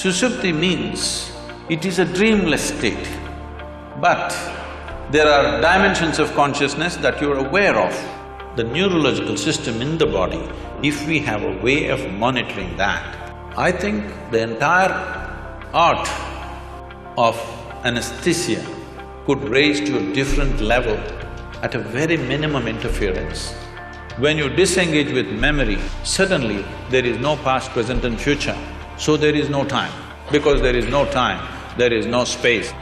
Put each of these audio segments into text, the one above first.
Sushupti means it is a dreamless state, but there are dimensions of consciousness that you're aware of. The neurological system in the body, if we have a way of monitoring that, I think the entire art of anesthesia could raise to a different level at a very minimum interference. When you disengage with memory, suddenly there is no past, present and future, so there is no time. Because there is no time, there is no space.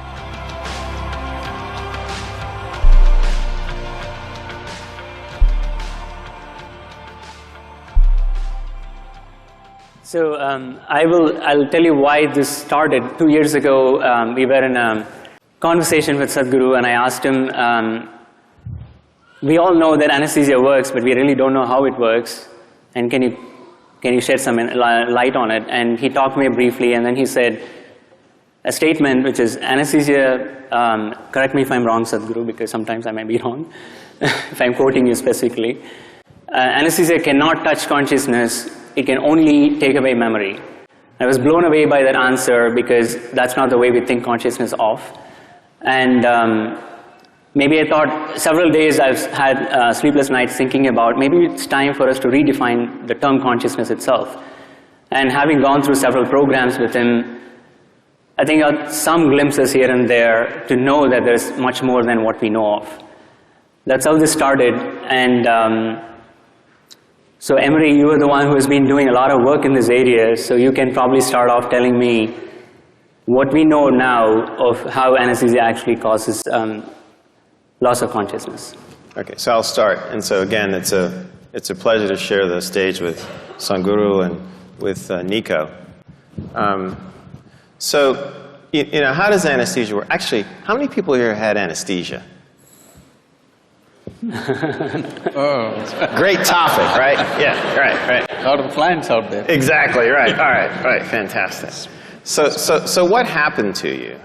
So I'll tell you why this started. 2 years ago, we were in a conversation with Sadhguru, and I asked him, we all know that anesthesia works, but we really don't know how it works, and can you shed some light on it? And he talked to me briefly, and then he said a statement which is, anesthesia, correct me if I'm wrong, Sadhguru, because sometimes I might be wrong, if I'm quoting you specifically, anesthesia cannot touch consciousness, it can only take away memory. I was blown away by that answer because that's not the way we think consciousness of. And maybe I thought, several days I've had sleepless nights thinking about maybe it's time for us to redefine the term consciousness itself. And having gone through several programs with him, I think I got some glimpses here and there to know that there's much more than what we know of. That's how this started. And so Emery, you are the one who has been doing a lot of work in this area, so you can probably start off telling me what we know now of how anesthesia actually causes loss of consciousness. Okay, so I'll start. And so again, it's a pleasure to share the stage with Sadhguru and with Nico. So, you know, how does anesthesia work? Actually, how many people here had anesthesia? Oh. Great topic, right? Yeah, right. A lot of clients out there. Exactly, right. All right, fantastic. So what happened to you?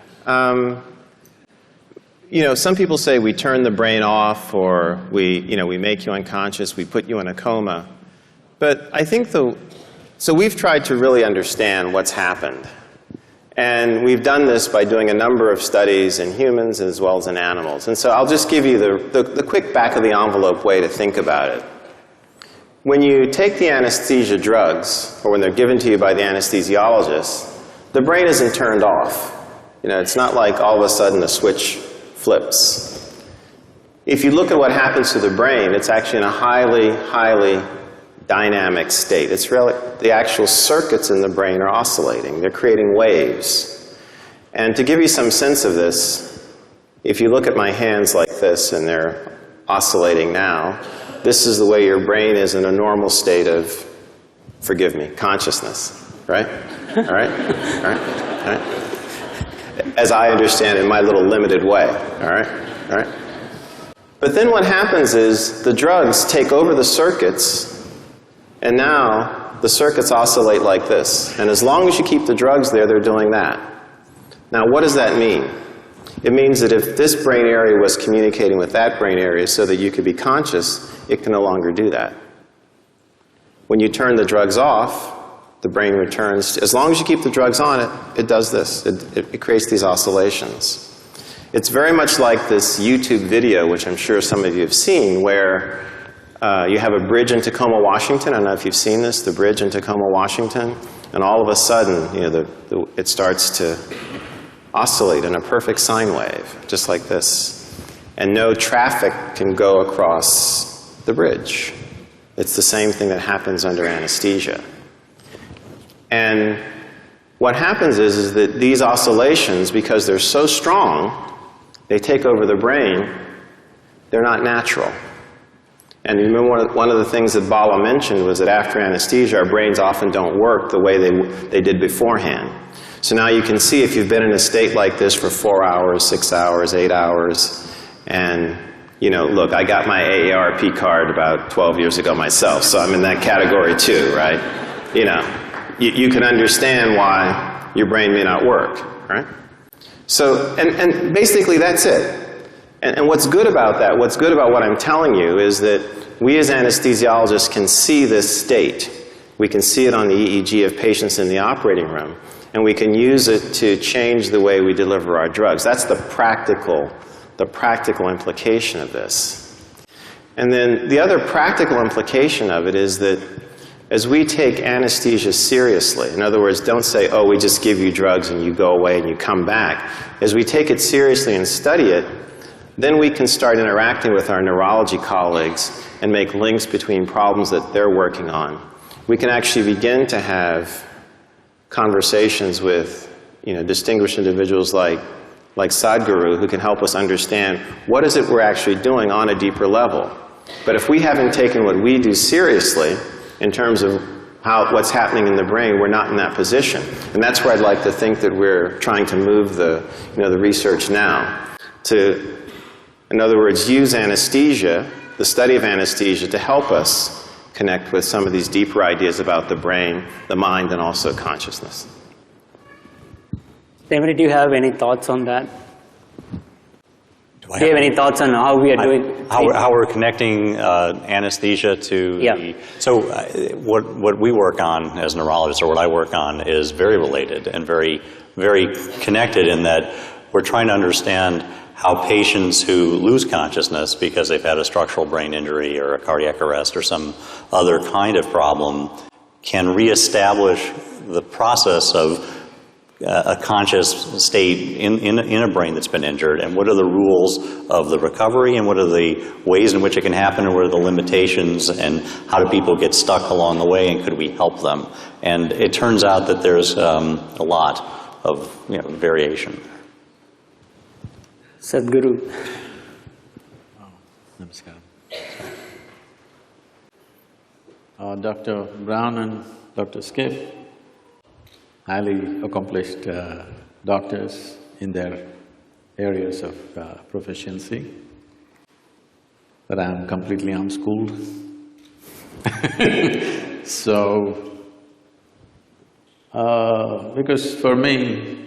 You know, some people say we turn the brain off, or we make you unconscious, we put you in a coma. But I think so we've tried to really understand what's happened. And we've done this by doing a number of studies in humans as well as in animals. And so I'll just give you the quick back-of-the-envelope way to think about it. When you take the anesthesia drugs, or when they're given to you by the anesthesiologist, the brain isn't turned off. You know, it's not like all of a sudden a switch flips. If you look at what happens to the brain, it's actually in a highly dynamic state. It's really, the actual circuits in the brain are oscillating. They're creating waves. And to give you some sense of this, if you look at my hands like this, and they're oscillating now, this is the way your brain is in a normal state of, forgive me, consciousness, right? All right? As I understand it in my little limited way, all right? But then what happens is the drugs take over the circuits, and now the circuits oscillate like this. And as long as you keep the drugs there, they're doing that. Now, what does that mean? It means that if this brain area was communicating with that brain area so that you could be conscious, it can no longer do that. When you turn the drugs off, the brain returns. As long as you keep the drugs on, it does this. It creates these oscillations. It's very much like this YouTube video, which I'm sure some of you have seen, where you have a bridge in Tacoma, Washington. I don't know if you've seen this, the bridge in Tacoma, Washington. And all of a sudden, you know, it starts to oscillate in a perfect sine wave, just like this. And no traffic can go across the bridge. It's the same thing that happens under anesthesia. And what happens is that these oscillations, because they're so strong, they take over the brain, they're not natural. And you remember one of the things that Bala mentioned was that after anesthesia, our brains often don't work the way they did beforehand. So now you can see if you've been in a state like this for 4 hours, 6 hours, 8 hours, and, you know, look, I got my AARP card about 12 years ago myself, so I'm in that category too, right? You know, you can understand why your brain may not work, right? So, and basically that's it. And what's good about that, what's good about what I'm telling you is that we as anesthesiologists can see this state. We can see it on the EEG of patients in the operating room. and we can use it to change the way we deliver our drugs. That's the practical implication of this. And then the other practical implication of it is that as we take anesthesia seriously, in other words, don't say, oh, we just give you drugs and you go away and you come back. As we take it seriously and study it, then we can start interacting with our neurology colleagues and make links between problems that they're working on. We can actually begin to have conversations with, distinguished individuals like Sadhguru, who can help us understand what is it we're actually doing on a deeper level. But if we haven't taken what we do seriously in terms of what's happening in the brain, we're not in that position. And that's where I'd like to think that we're trying to move the research now to, in other words, use anesthesia, the study of anesthesia, to help us connect with some of these deeper ideas about the brain, the mind, and also consciousness. David, do you have any thoughts on that? Do you have any thoughts on how we are doing? How we're connecting anesthesia to the... So what we work on as neurologists, or what I work on, is very related and very, very connected in that we're trying to understand how patients who lose consciousness because they've had a structural brain injury or a cardiac arrest or some other kind of problem can reestablish the process of a conscious state in a brain that's been injured, and what are the rules of the recovery, and what are the ways in which it can happen, and what are the limitations, and how do people get stuck along the way, and could we help them? And it turns out that there's a lot of variation. Sadhguru. Namaskaram. Dr. Brown and Dr. Skip, highly accomplished doctors in their areas of proficiency, but I'm completely unschooled. So, because for me,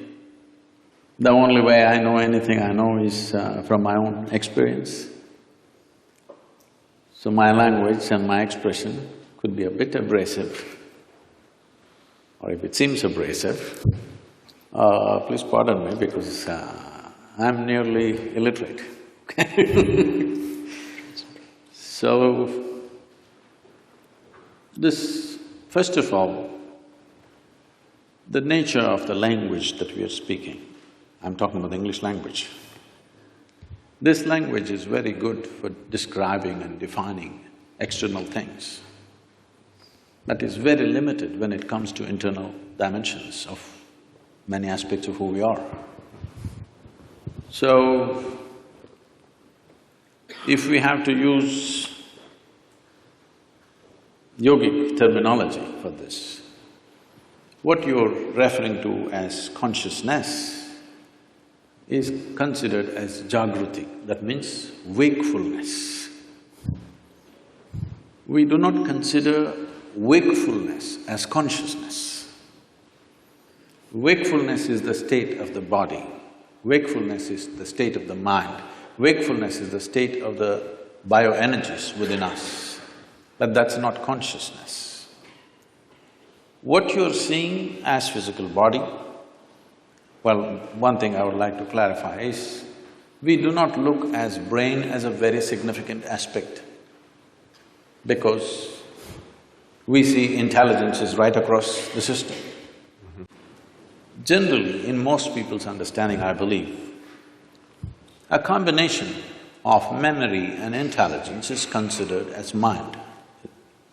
the only way I know anything I know is from my own experience. So my language and my expression could be a bit abrasive, or if it seems abrasive, please pardon me because I'm nearly illiterate. So, this, first of all, the nature of the language that we are speaking, I'm talking about the English language. This language is very good for describing and defining external things, but is very limited when it comes to internal dimensions of many aspects of who we are. So, if we have to use yogic terminology for this, what you're referring to as consciousness is considered as jagruti, that means wakefulness. We do not consider wakefulness as consciousness. Wakefulness is the state of the body, wakefulness is the state of the mind, wakefulness is the state of the bioenergies within us, but that's not consciousness. What you're seeing as physical body, well, one thing I would like to clarify is, we do not look as brain as a very significant aspect, because we see intelligence is right across the system. Generally, in most people's understanding, I believe, a combination of memory and intelligence is considered as mind.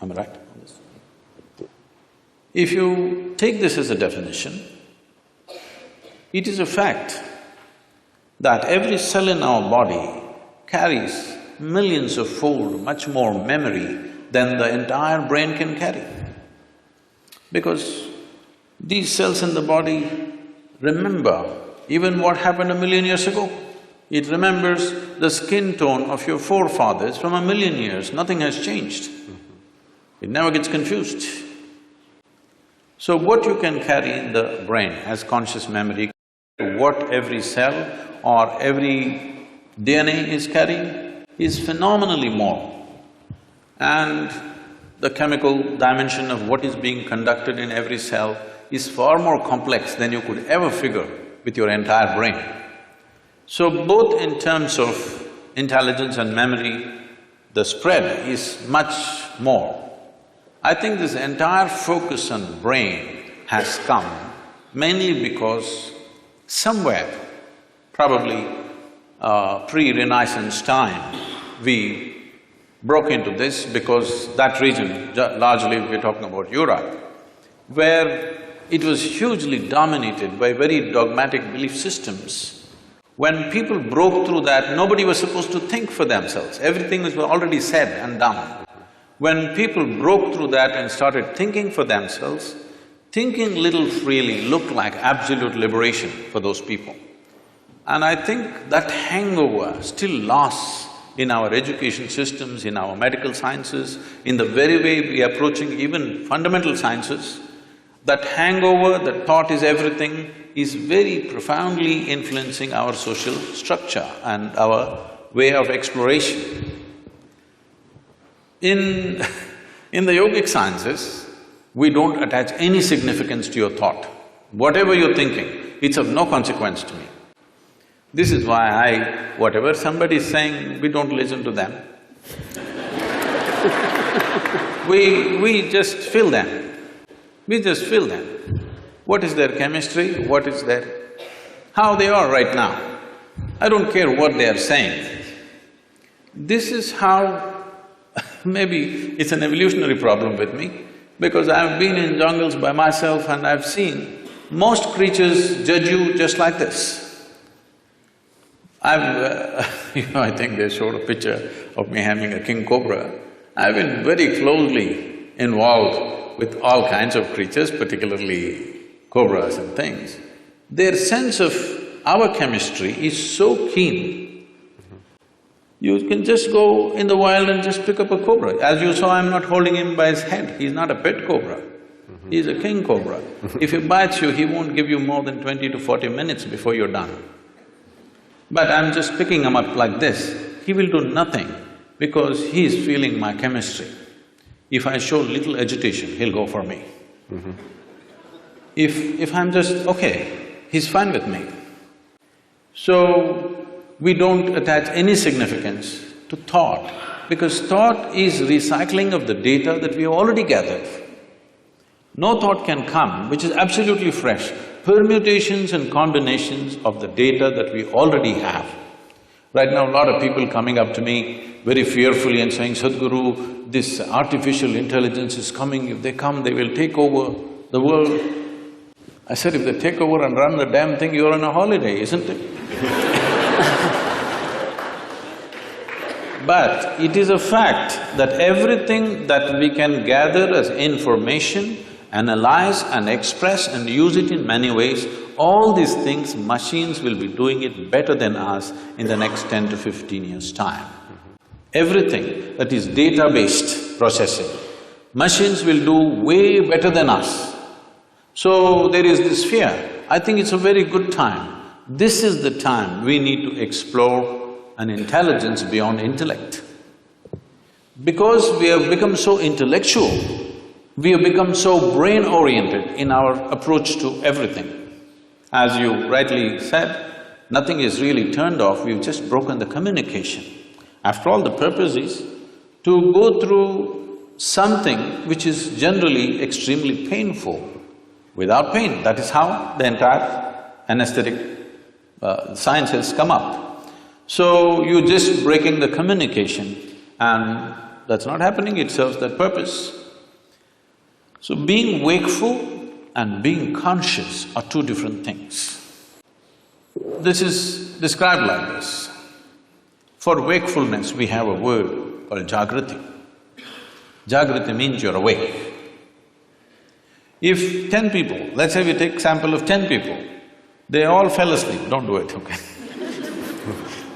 Am I right on this? If you take this as a definition, it is a fact that every cell in our body carries millions of fold much more memory than the entire brain can carry. Because these cells in the body remember even what happened 1,000,000 years ago. It remembers the skin tone of your forefathers from 1,000,000 years, nothing has changed. It never gets confused. So what you can carry in the brain as conscious memory, what every cell or every DNA is carrying is phenomenally more. And the chemical dimension of what is being conducted in every cell is far more complex than you could ever figure with your entire brain. So both in terms of intelligence and memory, the spread is much more. I think this entire focus on brain has come mainly because somewhere, probably pre-Renaissance time, we broke into this because that region, largely we're talking about Europe, where it was hugely dominated by very dogmatic belief systems. When people broke through that, nobody was supposed to think for themselves, everything was already said and done. When people broke through that and started thinking for themselves, thinking little freely looked like absolute liberation for those people. And I think that hangover still lasts in our education systems, in our medical sciences, in the very way we are approaching even fundamental sciences. That hangover, that thought is everything, is very profoundly influencing our social structure and our way of exploration. In the yogic sciences, we don't attach any significance to your thought. Whatever you're thinking, it's of no consequence to me. This is why whatever somebody is saying, we don't listen to them. We just feel them. We just feel them. What is their chemistry, what is their… how they are right now. I don't care what they are saying. This is how… maybe it's an evolutionary problem with me, because I've been in jungles by myself and I've seen most creatures judge you just like this. I think they showed a picture of me having a king cobra. I've been very closely involved with all kinds of creatures, particularly cobras and things. Their sense of our chemistry is so keen. You can just go in the wild and just pick up a cobra. As you saw, I'm not holding him by his head, he's not a pet cobra. He's a king cobra. If he bites you, he won't give you more than 20 to 40 minutes before you're done. But I'm just picking him up like this, he will do nothing because he is feeling my chemistry. If I show little agitation, he'll go for me. If I'm just, okay, he's fine with me. So, we don't attach any significance to thought, because thought is recycling of the data that we have already gathered. No thought can come which is absolutely fresh. Permutations and combinations of the data that we already have. Right now, a lot of people coming up to me very fearfully and saying, Sadhguru, this artificial intelligence is coming, if they come, they will take over the world. I said, if they take over and run the damn thing, you're on a holiday, isn't it? But it is a fact that everything that we can gather as information, analyze and express and use it in many ways, all these things, machines will be doing it better than us in the next 10 to 15 years' time. Everything that is data-based processing, machines will do way better than us. So there is this fear. I think it's a very good time. This is the time we need to explore an intelligence beyond intellect. Because we have become so intellectual, we have become so brain-oriented in our approach to everything. As you rightly said, nothing is really turned off, we've just broken the communication. After all, the purpose is to go through something which is generally extremely painful without pain. That is how the entire anesthetic science has come up. So, you're just breaking the communication and that's not happening, it serves that purpose. So, being wakeful and being conscious are two different things. This is described like this. For wakefulness, we have a word called Jagrati. Jagrati means you're awake. If 10 people, let's say we take sample of 10 people, they all fell asleep, don't do it, okay?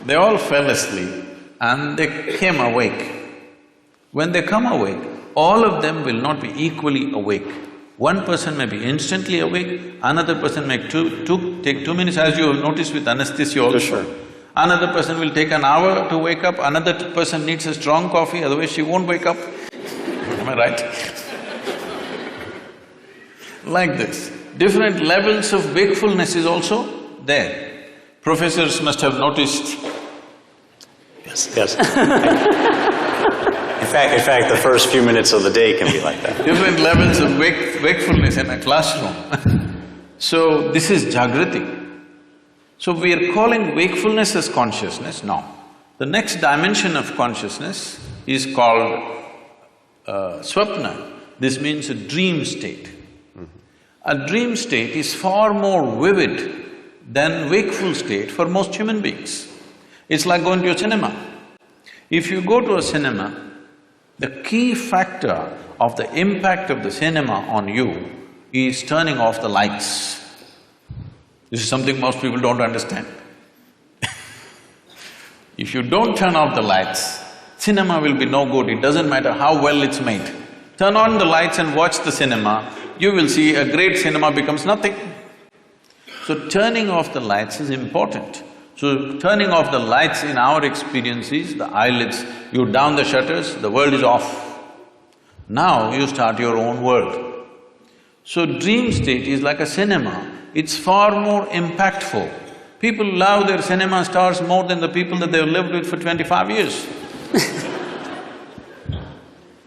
They all fell asleep and they came awake. When they come awake, all of them will not be equally awake. One person may be instantly awake, another person may take 2 minutes, as you have noticed with anesthesia also. Sure. Another person will take an hour to wake up, another person needs a strong coffee, otherwise she won't wake up. Am I right? Like this. different levels of wakefulness is also there. Professors must have noticed. Yes, yes. In fact, the first few minutes of the day can be like that. Different levels of wakefulness in a classroom. So, this is Jagriti. So, we are calling wakefulness as consciousness? No. The next dimension of consciousness is called Swapna. This means a dream state. A dream state is far more vivid than wakeful state for most human beings. It's like going to a cinema. If you go to a cinema, the key factor of the impact of the cinema on you is turning off the lights. This is something most people don't understand. If you don't turn off the lights, cinema will be no good, it doesn't matter how well it's made. Turn on the lights and watch the cinema, you will see a great cinema becomes nothing. So turning off the lights is important. So turning off the lights in our experience is the eyelids, you down the shutters, the world is off. Now you start your own world. So dream state is like a cinema, it's far more impactful. People love their cinema stars more than the people that they've lived with for 25 years.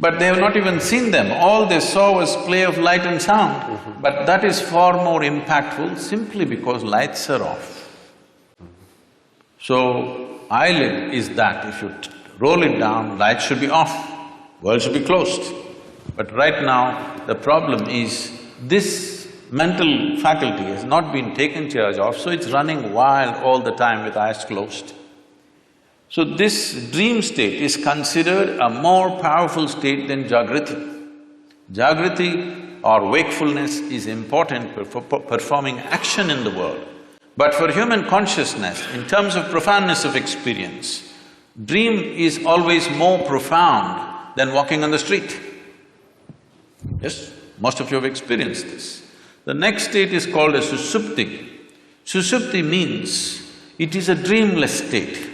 But they have not even seen them, all they saw was play of light and sound. But that is far more impactful simply because lights are off. So, eyelid is that, if you roll it down, light should be off, world should be closed. But right now, the problem is this mental faculty has not been taken charge of, so it's running wild all the time with eyes closed. So this dream state is considered a more powerful state than Jagriti. Jagriti or wakefulness is important for performing action in the world. But for human consciousness, in terms of profoundness of experience, dream is always more profound than walking on the street. Yes, most of you have experienced this. The next state is called a Susupti. Susupti means it is a dreamless state.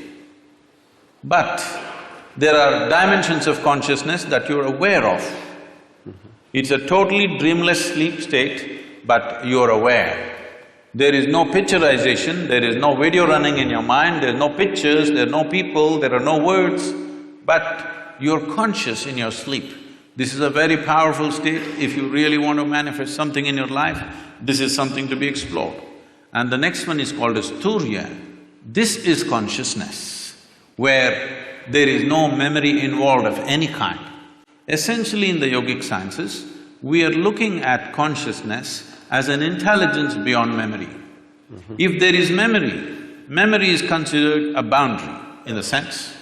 But there are dimensions of consciousness that you're aware of. It's a totally dreamless sleep state, but you're aware. There is no picturization, there is no video running in your mind, there are no pictures, there are no people, there are no words, but you're conscious in your sleep. This is a very powerful state. If you really want to manifest something in your life, this is something to be explored. And the next one is called as Turya. This is consciousness, where there is no memory involved of any kind. Essentially in the yogic sciences, we are looking at consciousness as an intelligence beyond memory. If there is memory, memory is considered a boundary in the sense,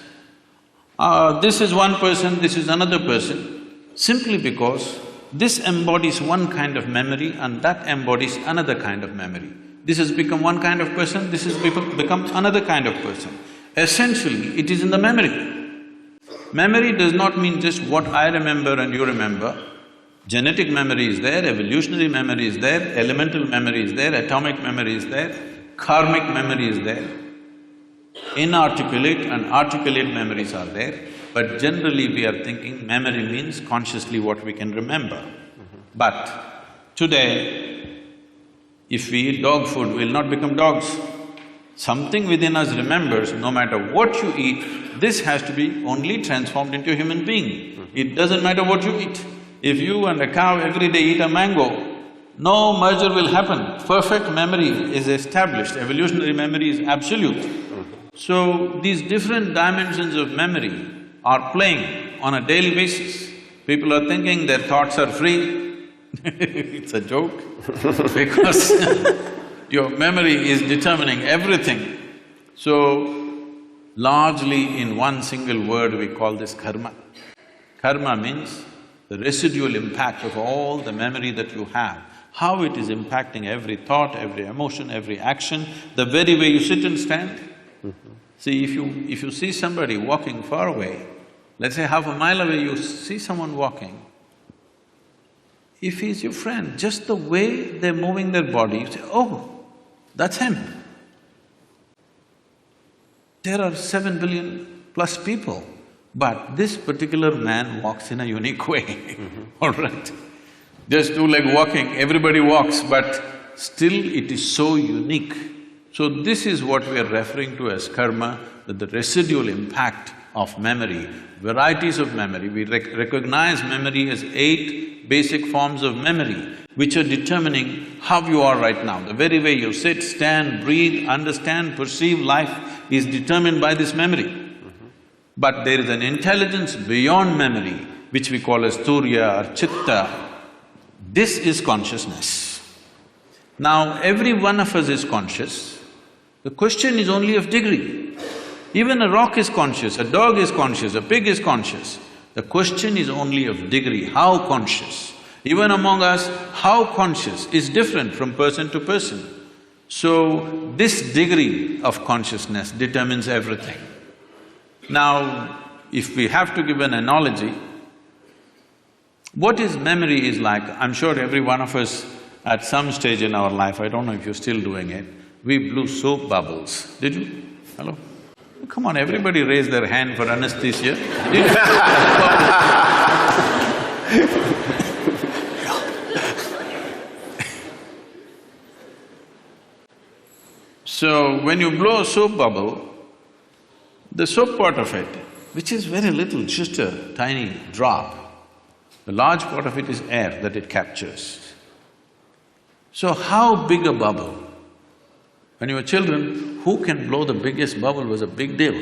this is one person, this is another person, simply because this embodies one kind of memory and that embodies another kind of memory. This has become one kind of person, this has become another kind of person. Essentially, it is in the memory. Memory does not mean just what I remember and you remember. Genetic memory is there, evolutionary memory is there, elemental memory is there, atomic memory is there, karmic memory is there. Inarticulate and articulate memories are there, but generally we are thinking memory means consciously what we can remember. But today, if we eat dog food, we'll not become dogs. Something within us remembers, no matter what you eat, this has to be only transformed into a human being. It doesn't matter what you eat. If you and a cow every day eat a mango, no merger will happen. Perfect memory is established, evolutionary memory is absolute. So, these different dimensions of memory are playing on a daily basis. People are thinking their thoughts are free. It's a joke because your memory is determining everything. So, largely in one single word we call this karma. Karma means the residual impact of all the memory that you have, how it is impacting every thought, every emotion, every action, the very way you sit and stand. See, if you see somebody walking far away, let's say half a mile away you see someone walking, if he's your friend, just the way they're moving their body, you say, oh, that's him. There are 7 billion plus people, but this particular man walks in a unique way, all right? Just two-leg walking, everybody walks, but still it is so unique. So this is what we are referring to as karma, that the residual impact of memory, varieties of memory. We recognize memory as 8 basic forms of memory, which are determining how you are right now. The very way you sit, stand, breathe, understand, perceive life is determined by this memory. But there is an intelligence beyond memory, which we call as Turiya or Chitta. This is consciousness. Now, every one of us is conscious. The question is only of degree. Even a rock is conscious, a dog is conscious, a pig is conscious. The question is only of degree, how conscious. Even among us, how conscious is different from person to person. So, this degree of consciousness determines everything. Now, if we have to give an analogy, what is memory is like, I'm sure every one of us at some stage in our life, I don't know if you're still doing it, we blew soap bubbles. Did you? Hello? Come on, everybody raise their hand for anesthesia. Did you? So, when you blow a soap bubble, the soap part of it, which is very little, just a tiny drop, the large part of it is air that it captures. So how big a bubble? When you were children, who can blow the biggest bubble was a big deal.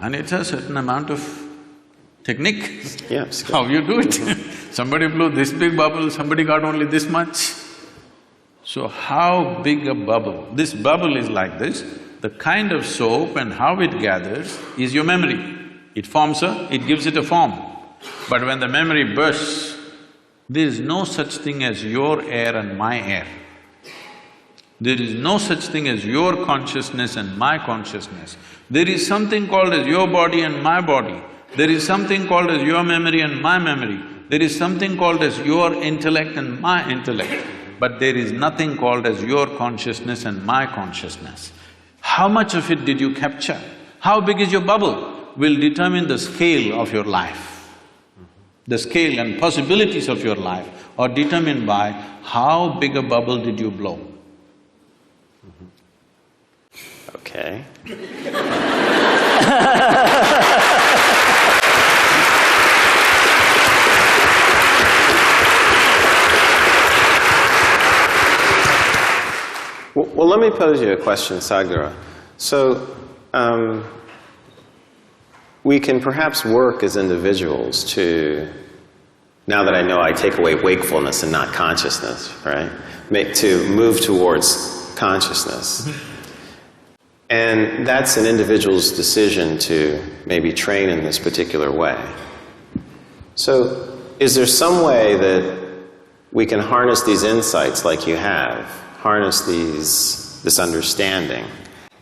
And it's a certain amount of technique. Yes. How you do it. Somebody blew this big bubble, somebody got only this much. So how big a bubble? This bubble is like this. The kind of soap and how it gathers is your memory. It forms it gives it a form. But when the memory bursts, there is no such thing as your air and my air. There is no such thing as your consciousness and my consciousness. There is something called as your body and my body. There is something called as your memory and my memory. There is something called as your intellect and my intellect. But there is nothing called as your consciousness and my consciousness. How much of it did you capture? How big is your bubble will determine the scale of your life. The scale and possibilities of your life are determined by how big a bubble did you blow. Okay. Well, let me pose you a question, Sadhguru. So, we can perhaps work as individuals to, now that I know I take away wakefulness and not consciousness, right? To move towards consciousness. And that's an individual's decision to maybe train in this particular way. So, is there some way that we can harness these insights like you have, harness this understanding,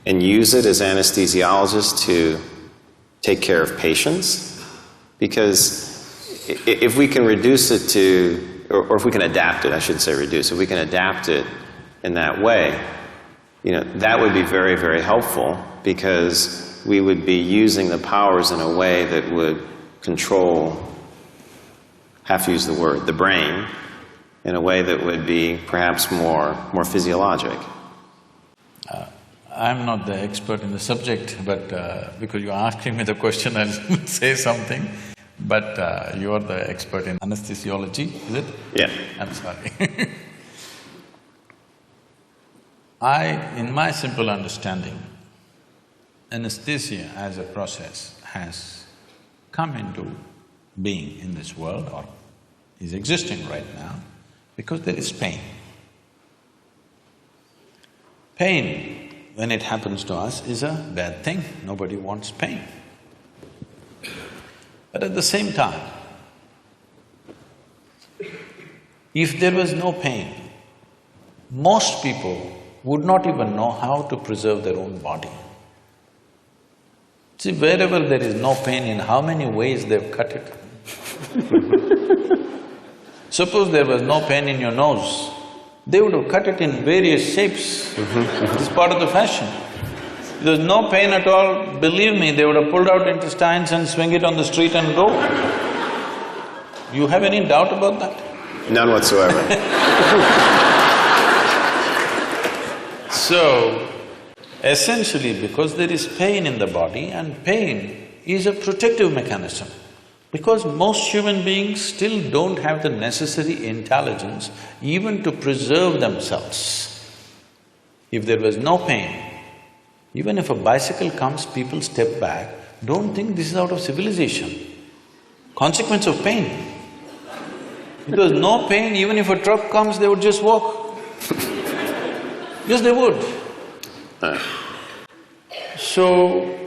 and use it as anesthesiologists to take care of patients? Because if we can reduce it to, or if we can adapt it, I should say reduce, if we can adapt it in that way, that would be very, very helpful, because we would be using the powers in a way that would control, have to use the word, the brain, in a way that would be perhaps more physiologic. I'm not the expert in the subject, but because you're asking me the question, I'll say something. But you're the expert in anesthesiology, is it? Yeah. I'm sorry. in my simple understanding, anesthesia as a process has come into being in this world, or is existing right now, because there is pain. Pain, when it happens to us, is a bad thing. Nobody wants pain. But at the same time, if there was no pain, most people would not even know how to preserve their own body. See, wherever there is no pain, in how many ways they've cut it. Suppose there was no pain in your nose, they would have cut it in various shapes. It's part of the fashion. If there's no pain at all, believe me, they would have pulled out intestines and swing it on the street and go. You have any doubt about that? None whatsoever. So, essentially because there is pain in the body, and pain is a protective mechanism. Because most human beings still don't have the necessary intelligence even to preserve themselves. If there was no pain, even if a bicycle comes, people step back, don't think this is out of civilization. Consequence of pain. Because no pain, even if a truck comes, they would just walk. Yes, they would. So,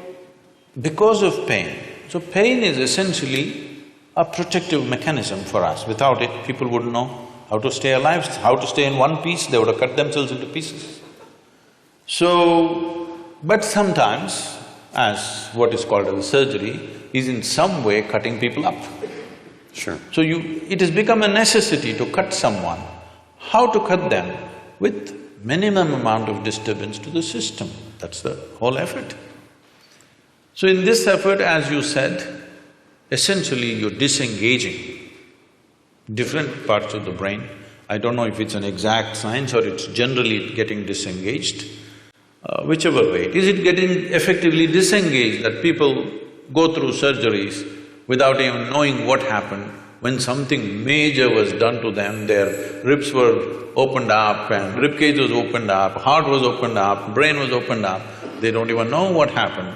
because of pain, so pain is essentially a protective mechanism for us. Without it, people wouldn't know how to stay alive, how to stay in one piece, they would have cut themselves into pieces. So, but sometimes, as what is called as surgery, is in some way cutting people up. Sure. So it has become a necessity to cut someone. How to cut them? With minimum amount of disturbance to the system. That's the whole effort. So in this effort, as you said, essentially you're disengaging different parts of the brain. I don't know if it's an exact science or it's generally getting disengaged. Whichever way, is it getting effectively disengaged that people go through surgeries without even knowing what happened? When something major was done to them, their ribs were opened up and ribcage was opened up, heart was opened up, brain was opened up, they don't even know what happened.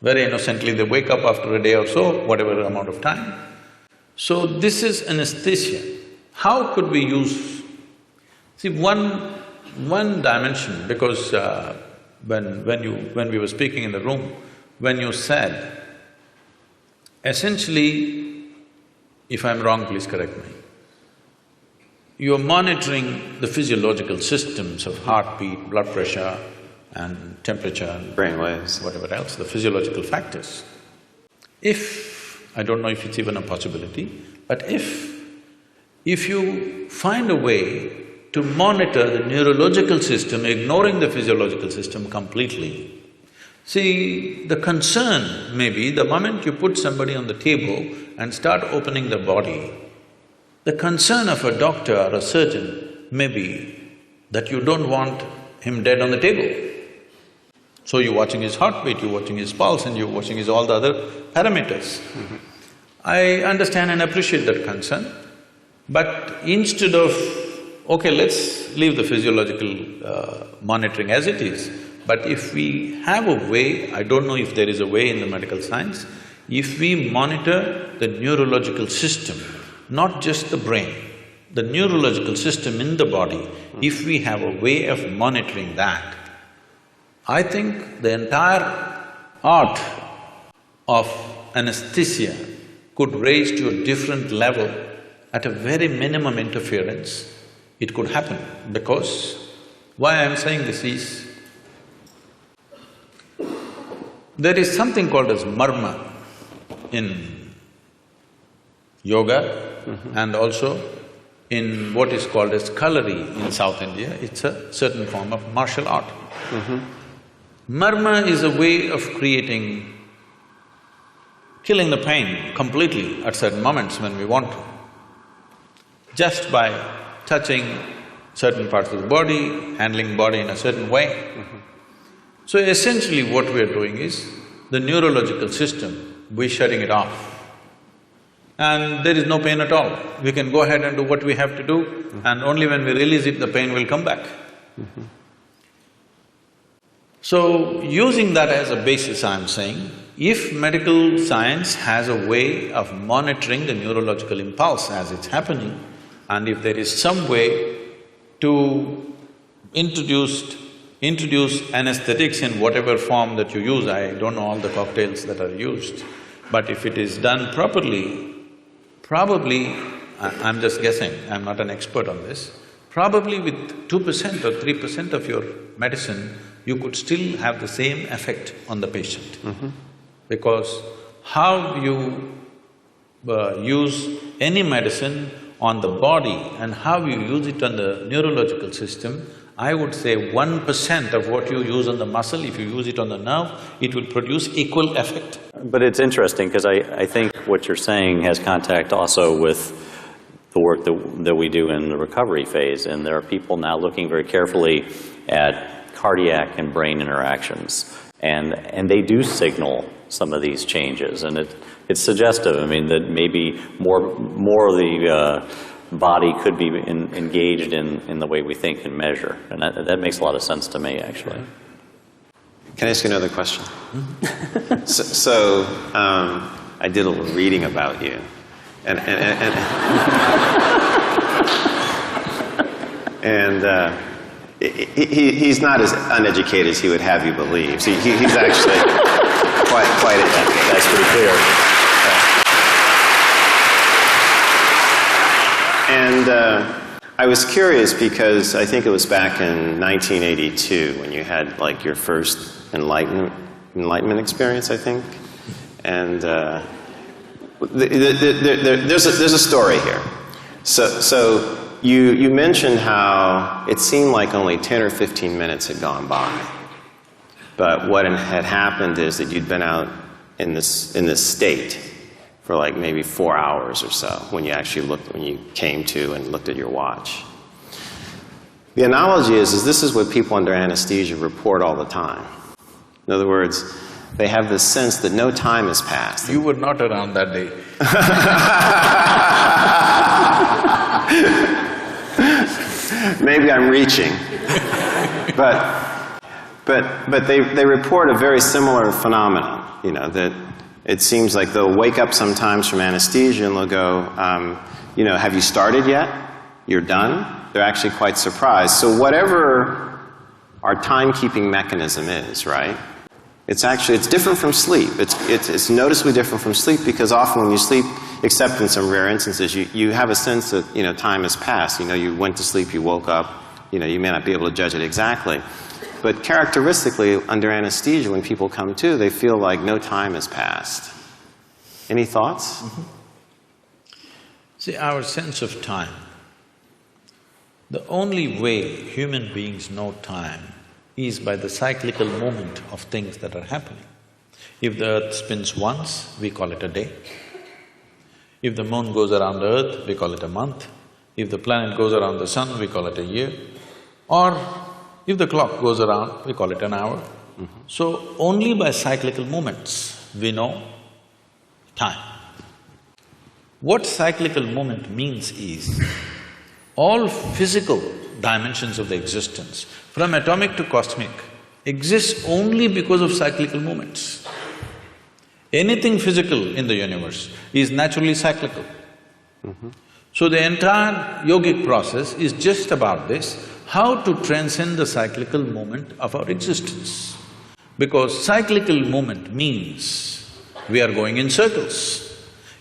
Very innocently, they wake up after a day or so, whatever amount of time. So this is anesthesia. How could we use… See, one dimension, because when we were speaking in the room, when you said, essentially, if I'm wrong, please correct me, you're monitoring the physiological systems of heartbeat, blood pressure and temperature, Brain waves. whatever else, the physiological factors. If… I don't know if it's even a possibility, but if you find a way to monitor the neurological system, ignoring the physiological system completely. See, the concern may be the moment you put somebody on the table and start opening the body, the concern of a doctor or a surgeon may be that you don't want him dead on the table. So you're watching his heartbeat, you're watching his pulse and you're watching his all the other parameters. I understand and appreciate that concern, but instead of… okay, let's leave the physiological monitoring as it is, but if we have a way, I don't know if there is a way in the medical science, if we monitor the neurological system, not just the brain, the neurological system in the body, if we have a way of monitoring that, I think the entire art of anesthesia could raise to a different level at a very minimum interference. It could happen because why I'm saying this is, there is something called as marma in yoga and also in what is called as kalari in South India. It's a certain form of martial art. Marma is a way of killing the pain completely at certain moments when we want to, just by touching certain parts of the body, handling body in a certain way. So essentially what we're doing is, the neurological system, we're shutting it off. And there is no pain at all. We can go ahead and do what we have to do, and only when we release it, the pain will come back. So, using that as a basis, I'm saying, if medical science has a way of monitoring the neurological impulse as it's happening, and if there is some way to introduce anesthetics in whatever form that you use, I don't know all the cocktails that are used, but if it is done properly, probably, I'm just guessing, I'm not an expert on this, probably with 2% or 3% of your medicine, you could still have the same effect on the patient. Because how you use any medicine on the body and how you use it on the neurological system, I would say 1% of what you use on the muscle, if you use it on the nerve, it will produce equal effect. But it's interesting, because I think what you're saying has contact also with the work that we do in the recovery phase, and there are people now looking very carefully at cardiac and brain interactions. And they do signal some of these changes, and it's suggestive. I mean, that maybe more of the body could be engaged in the way we think and measure, and that makes a lot of sense to me, actually. Can I ask you another question? So I did a little reading about you, and he's not as uneducated as he would have you believe. See, he's actually quite educated. That's pretty clear. And I was curious because I think it was back in 1982 when you had like your first enlightenment experience, I think. And there's a story here. So you mentioned how it seemed like only 10 or 15 minutes had gone by. But what had happened is that you'd been out in this state for like maybe 4 hours or so when you came to and looked at your watch. The analogy is this is what people under anesthesia report all the time. In other words, they have this sense that no time has passed. You were not around that day. Maybe I'm reaching. But they report a very similar phenomenon, you know, that it seems like they'll wake up sometimes from anesthesia and they'll go, you know, have you started yet? You're done? They're actually quite surprised. So whatever our timekeeping mechanism is, right? It's different from sleep. It's noticeably different from sleep because often when you sleep, except in some rare instances, you have a sense that, you know, time has passed. You know, you went to sleep, you woke up, you know, you may not be able to judge it exactly. But characteristically, under anesthesia, when people come to, they feel like no time has passed. Any thoughts? Mm-hmm. See, our sense of time, the only way human beings know time is by the cyclical movement of things that are happening. If the earth spins once, we call it a day. If the moon goes around the earth, we call it a month. If the planet goes around the sun, we call it a year. Or if the clock goes around, we call it an hour. Mm-hmm. So only by cyclical movements we know time. What cyclical movement means is, all physical dimensions of the existence, from atomic to cosmic, exists only because of cyclical movements. Anything physical in the universe is naturally cyclical. Mm-hmm. So the entire yogic process is just about this, how to transcend the cyclical movement of our existence. Because cyclical movement means we are going in circles.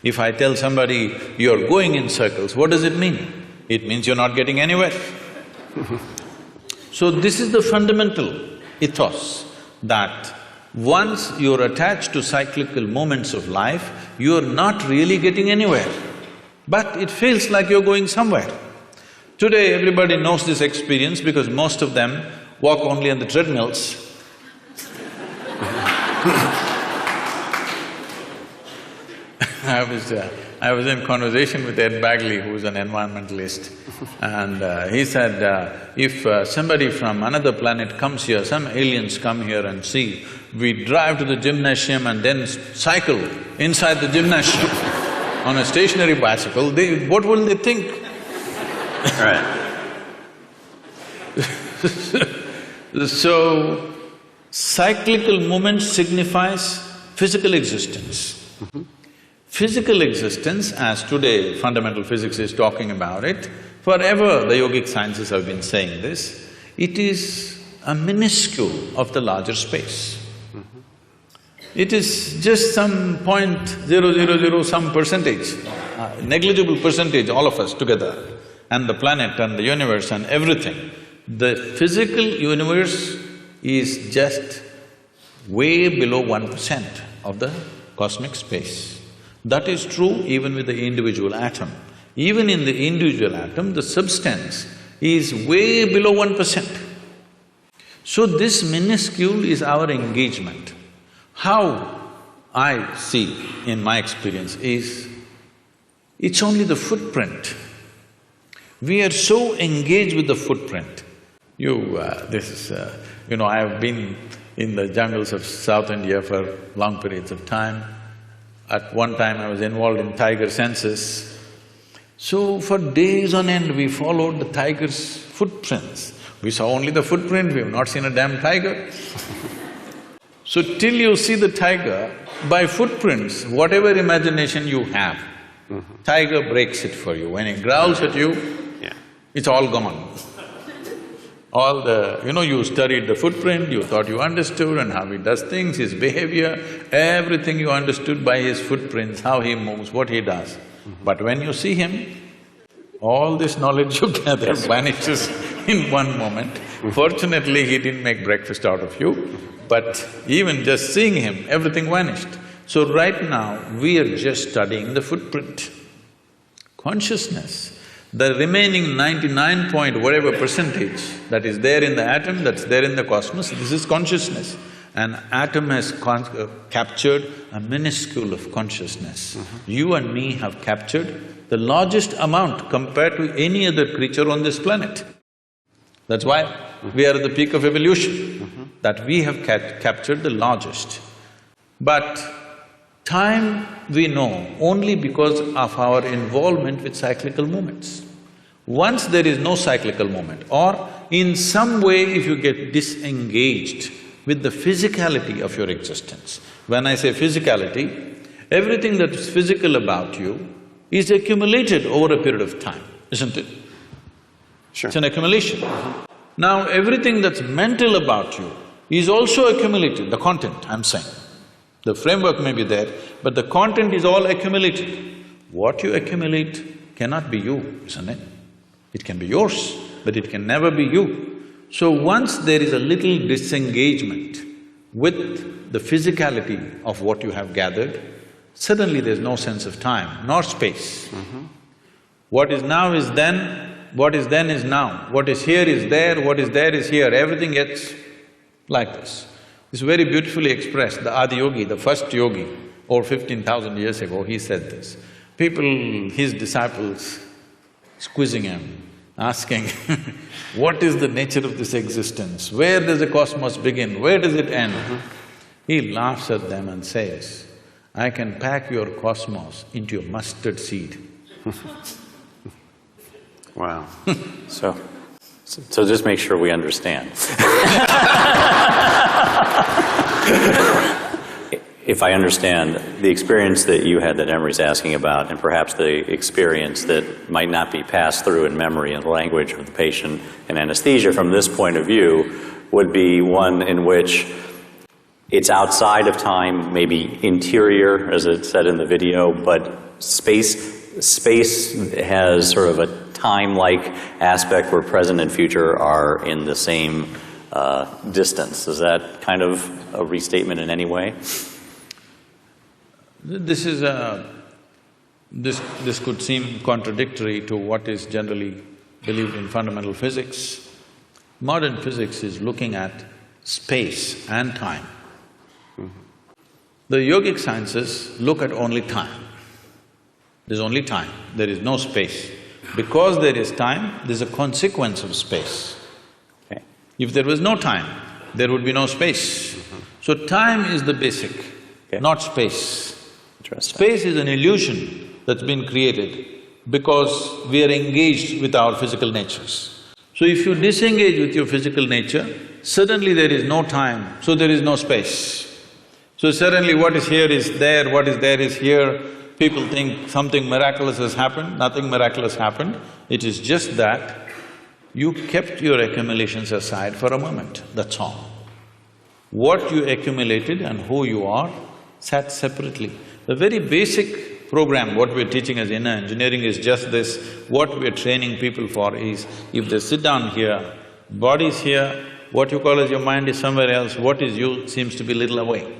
If I tell somebody, you're going in circles, what does it mean? It means you're not getting anywhere. So this is the fundamental ethos, that once you're attached to cyclical moments of life, you're not really getting anywhere, but it feels like you're going somewhere. Today, everybody knows this experience because most of them walk only on the treadmills. I was in conversation with Ed Bagley, who's an environmentalist, and he said, if somebody from another planet comes here, some aliens come here and see, we drive to the gymnasium and then cycle inside the gymnasium on a stationary bicycle, what will they think? Right. So, cyclical movement signifies physical existence. Mm-hmm. Physical existence, as today fundamental physics is talking about it, forever the yogic sciences have been saying this, it is a minuscule of the larger space. Mm-hmm. It is just some 0.000 some percentage, negligible percentage, all of us together, and the planet and the universe and everything. The physical universe is just way below 1% of the cosmic space. That is true even with the individual atom. Even in the individual atom, the substance is way below 1%. So this minuscule is our engagement. How I see in my experience is, it's only the footprint. We are so engaged with the footprint I have been in the jungles of South India for long periods of time. At one time I was involved in tiger census. So for days on end we followed the tiger's footprints. We saw only the footprint, we have not seen a damn tiger. So till you see the tiger, by footprints, whatever imagination you have, tiger breaks it for you. When he growls at you, it's all gone. All the… you studied the footprint, you thought you understood and how he does things, his behavior, everything you understood by his footprints, how he moves, what he does. But when you see him, all this knowledge you gather vanishes in one moment. Fortunately, he didn't make breakfast out of you, but even just seeing him, everything vanished. So right now, we are just studying the footprint. Consciousness, the remaining 99 point whatever percentage that is there in the atom, that's there in the cosmos, this is consciousness. An atom has captured a minuscule of consciousness. You and me have captured the largest amount compared to any other creature on this planet. That's why we are at the peak of evolution, that we have captured the largest. But time we know only because of our involvement with cyclical movements. Once there is no cyclical movement, or in some way if you get disengaged with the physicality of your existence. When I say physicality, everything that is physical about you is accumulated over a period of time, isn't it? Sure. It's an accumulation. Now, everything that's mental about you is also accumulated, the content, I'm saying. The framework may be there, but the content is all accumulated. What you accumulate cannot be you, isn't it? It can be yours, but it can never be you. So once there is a little disengagement with the physicality of what you have gathered, suddenly there's no sense of time nor space. What is now is then, what is then is now, what is here is there, what is there is here, everything gets like this. It's very beautifully expressed. The Adiyogi, the first yogi, over 15,000 years ago, he said this. People, his disciples, squeezing him, asking, what is the nature of this existence? Where does the cosmos begin? Where does it end? He laughs at them and says, I can pack your cosmos into a mustard seed. Wow. So just make sure we understand. If I understand, the experience that you had that Emery's asking about, and perhaps the experience that might not be passed through in memory and language of the patient in anesthesia from this point of view, would be one in which it's outside of time, maybe interior, as it said in the video, but space has sort of a time-like aspect where present and future are in the same distance. Is that kind of a restatement in any way? This could seem contradictory to what is generally believed in fundamental physics. Modern physics is looking at space and time. The yogic sciences look at only time. There's only time, there is no space. Because there is time, there's a consequence of space. Okay. If there was no time, there would be no space. So time is the basic, not space. Space is an illusion that's been created because we are engaged with our physical natures. So if you disengage with your physical nature, suddenly there is no time, so there is no space. So suddenly what is here is there, what is there is here. People think something miraculous has happened, nothing miraculous happened. It is just that you kept your accumulations aside for a moment, that's all. What you accumulated and who you are sat separately. The very basic program, what we're teaching as inner engineering is just this. What we're training people for is, if they sit down here, body's here, what you call as your mind is somewhere else, what is you seems to be little away.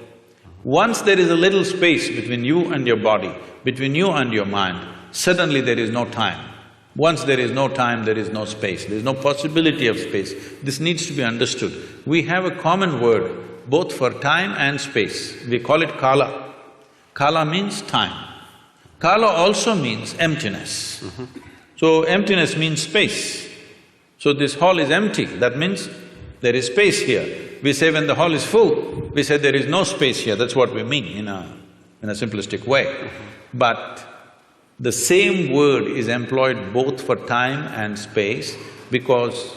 Once there is a little space between you and your body, between you and your mind, suddenly there is no time. Once there is no time, there is no space, there is no possibility of space. This needs to be understood. We have a common word both for time and space. We call it kala. Kala means time. Kala also means emptiness. So emptiness means space. So this hall is empty, that means there is space here. We say when the hall is full, we say there is no space here, that's what we mean in a simplistic way. But the same word is employed both for time and space because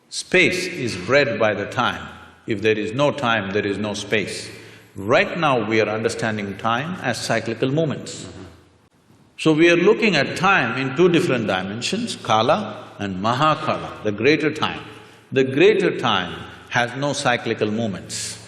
space is bred by the time. If there is no time, there is no space. Right now we are understanding time as cyclical movements. So we are looking at time in two different dimensions, Kala and Mahakala, the greater time. The greater time has no cyclical movements.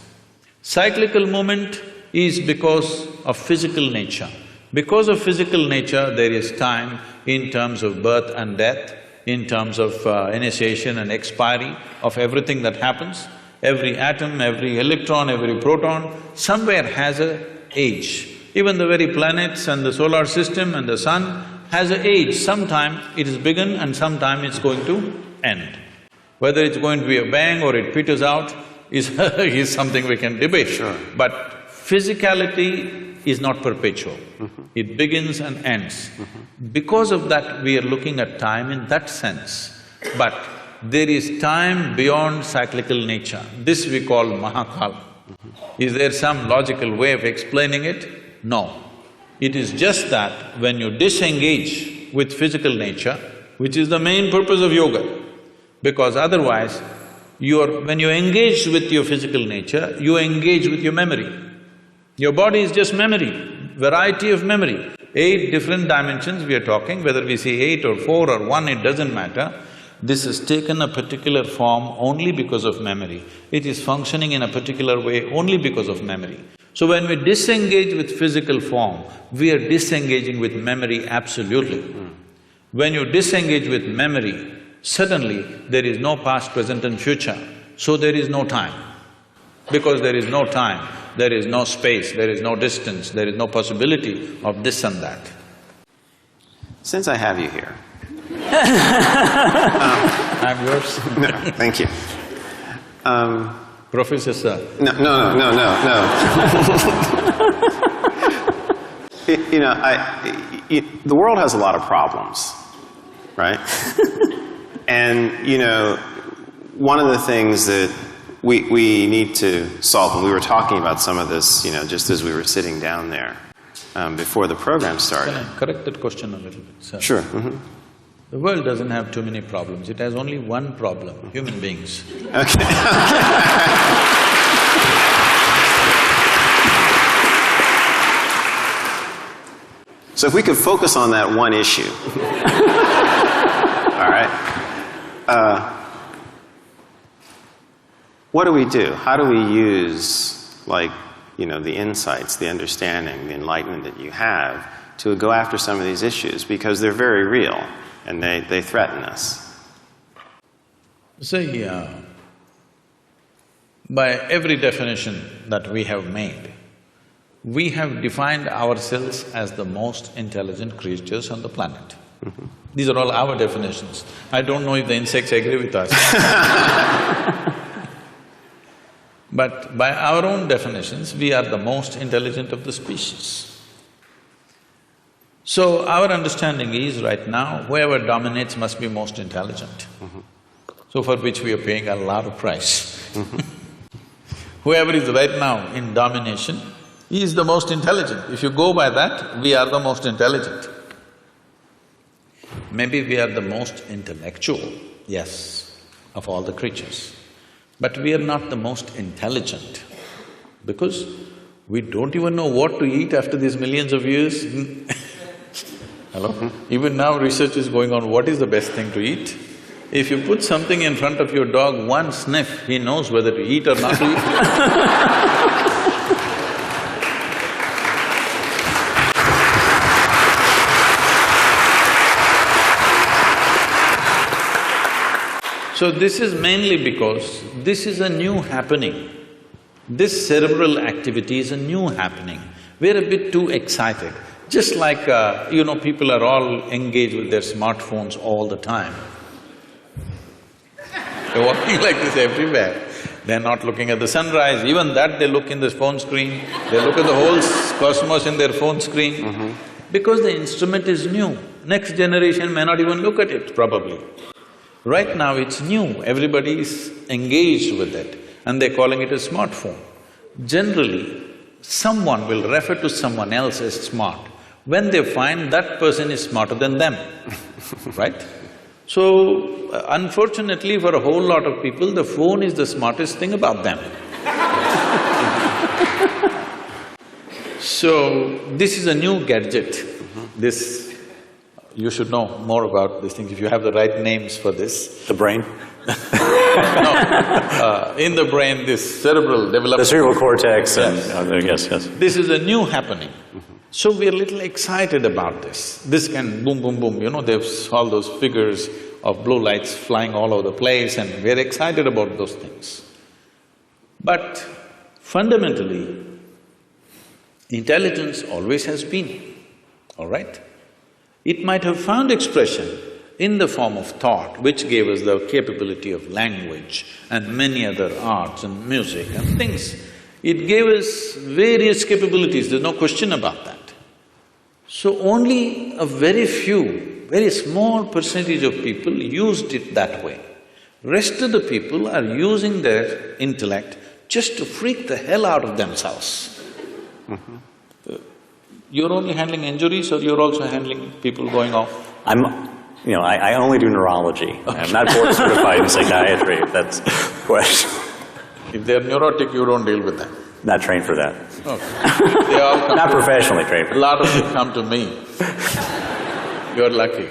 Cyclical movement is because of physical nature. Because of physical nature, there is time in terms of birth and death, in terms of initiation and expiry of everything that happens. Every atom, every electron, every proton, somewhere has an age. Even the very planets and the solar system and the sun has an age. Sometime it is begun and sometime it's going to end. Whether it's going to be a bang or it peters out is is something we can debate. Sure. But physicality is not perpetual. It begins and ends. Because of that, we are looking at time in that sense. But there is time beyond cyclical nature. This we call Mahakala. Is there some logical way of explaining it? No. It is just that when you disengage with physical nature, which is the main purpose of yoga, because otherwise, when you engage with your physical nature, you engage with your memory. Your body is just memory, variety of memory. 8 different dimensions we are talking, whether we see 8 or 4 or 1, it doesn't matter. This has taken a particular form only because of memory. It is functioning in a particular way only because of memory. So when we disengage with physical form, we are disengaging with memory absolutely. When you disengage with memory, suddenly there is no past, present and future, so there is no time. Because there is no time, there is no space, there is no distance, there is no possibility of this and that. Since I have you here… I'm yours. No, thank you. Professor Sir. No. The world has a lot of problems, right? And, one of the things that we need to solve, and we were talking about some of this, just as we were sitting down there before the program started. Can I correct that question a little bit, sir? Sure. The world doesn't have too many problems, it has only one problem, human beings. Okay. So if we could focus on that one issue. All right? What do we do? How do we use, the insights, the understanding, the enlightenment that you have to go after some of these issues? Because they're very real and they threaten us. See, by every definition that we have made, we have defined ourselves as the most intelligent creatures on the planet. These are all our definitions. I don't know if the insects agree with us. But by our own definitions, we are the most intelligent of the species. So our understanding is right now, whoever dominates must be most intelligent. So for which we are paying a lot of price. Whoever is right now in domination, he is the most intelligent. If you go by that, we are the most intelligent. Maybe we are the most intellectual, yes, of all the creatures. But we are not the most intelligent because we don't even know what to eat after these millions of years. Hello? Even now research is going on, what is the best thing to eat? If you put something in front of your dog, one sniff, he knows whether to eat or not to eat. So this is mainly because this is a new happening. This cerebral activity is a new happening. We're a bit too excited. Just like, people are all engaged with their smartphones all the time. They're walking like this everywhere. They're not looking at the sunrise, even that they look in the phone screen. They look at the whole cosmos in their phone screen. Because the instrument is new. Next generation may not even look at it, probably. Right now it's new, everybody is engaged with it and they're calling it a smartphone. Generally, someone will refer to someone else as smart when they find that person is smarter than them, right? So, unfortunately for a whole lot of people, the phone is the smartest thing about them. So, this is a new gadget. This… you should know more about these things if you have the right names for this. The brain? No, in the brain, this cerebral development… The cerebral cortex and… Yes. yes. This is a new happening. So we're a little excited about this. This can boom, boom, boom, you know, there's all those figures of blue lights flying all over the place and we're excited about those things. But fundamentally, intelligence always has been, all right? It might have found expression in the form of thought, which gave us the capability of language and many other arts and music and things. It gave us various capabilities, there's no question about that. So only a very few, very small percentage of people used it that way. Rest of the people are using their intellect just to freak the hell out of themselves. You're only handling injuries or you're also handling people going off? I only do neurology. Okay. I'm not board certified in psychiatry, if that's the question. If they're neurotic, you don't deal with them? Not trained for that. Okay. They all come not professionally trained for that. A lot of them come to me. You're lucky.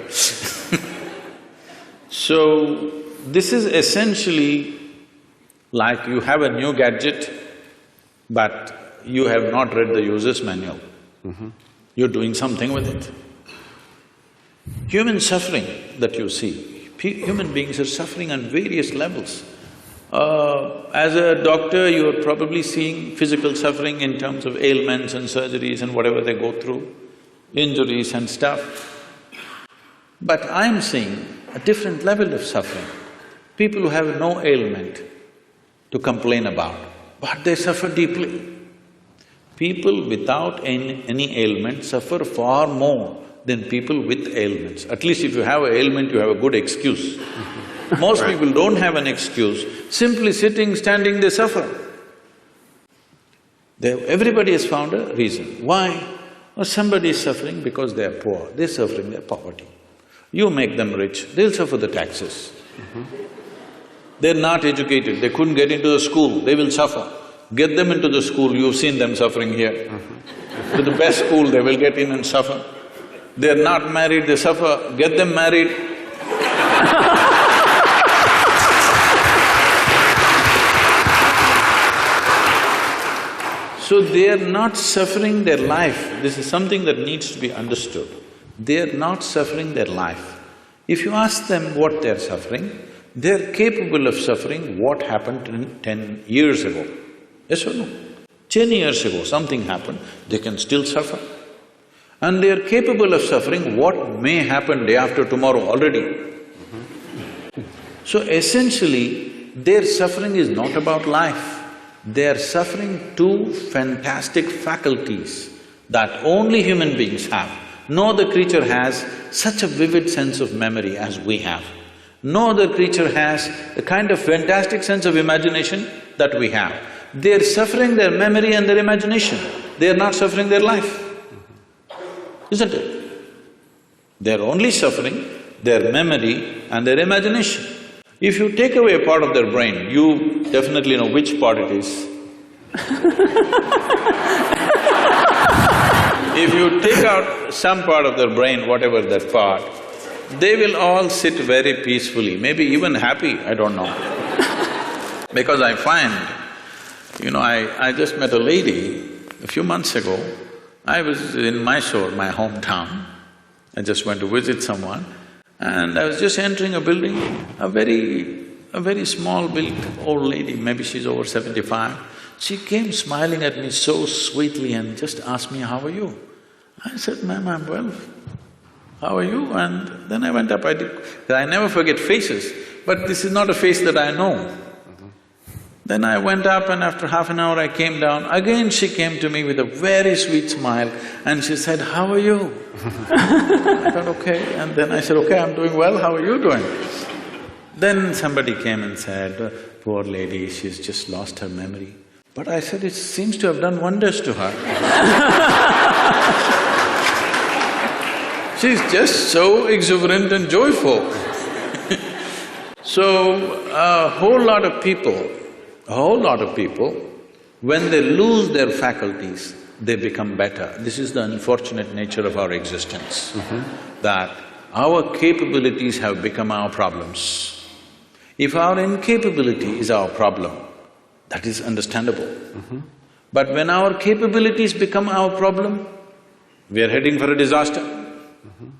So, this is essentially like you have a new gadget, but you have not read the user's manual. You're doing something with it. Human suffering that you see, human beings are suffering on various levels. As a doctor, you're probably seeing physical suffering in terms of ailments and surgeries and whatever they go through, injuries and stuff. But I'm seeing a different level of suffering. People who have no ailment to complain about, but they suffer deeply. People without any ailment suffer far more than people with ailments. At least if you have an ailment, you have a good excuse. Most people don't have an excuse, simply sitting, standing, they suffer. Everybody has found a reason. Why? Well, somebody is suffering because they are poor, they're suffering their poverty. You make them rich, they'll suffer the taxes. They're not educated, they couldn't get into the school, they will suffer. Get them into the school, you've seen them suffering here. To the best school, they will get in and suffer. They're not married, they suffer, get them married. So they're not suffering their life, this is something that needs to be understood. They're not suffering their life. If you ask them what they're suffering, they're capable of suffering what happened 10 years ago. Yes or no? 10 years ago something happened, they can still suffer. And they are capable of suffering what may happen day after tomorrow already. So essentially, their suffering is not about life. They are suffering two fantastic faculties that only human beings have. No other creature has such a vivid sense of memory as we have. No other creature has the kind of fantastic sense of imagination that we have. They're suffering their memory and their imagination, they're not suffering their life, isn't it? They're only suffering their memory and their imagination. If you take away a part of their brain, you definitely know which part it is. If you take out some part of their brain, whatever that part, they will all sit very peacefully, maybe even happy, I don't know. Because I find, I just met a lady a few months ago. I was in Mysore, my hometown. I just went to visit someone and I was just entering a building, a very small built old lady, maybe she's over 75. She came smiling at me so sweetly and just asked me, "How are you?" I said, "Ma'am, I'm well. How are you?" And then I went up, I never forget faces, but this is not a face that I know. Then I went up and after half an hour I came down, again she came to me with a very sweet smile and she said, "How are you?" I thought, okay, and then I said, "Okay, I'm doing well, how are you doing?" Then somebody came and said, poor lady, she's just lost her memory. But I said, it seems to have done wonders to her. She's just so exuberant and joyful. So, a whole lot of people, when they lose their faculties, they become better. This is the unfortunate nature of our existence, that our capabilities have become our problems. If our incapability is our problem, that is understandable. But when our capabilities become our problem, we are heading for a disaster.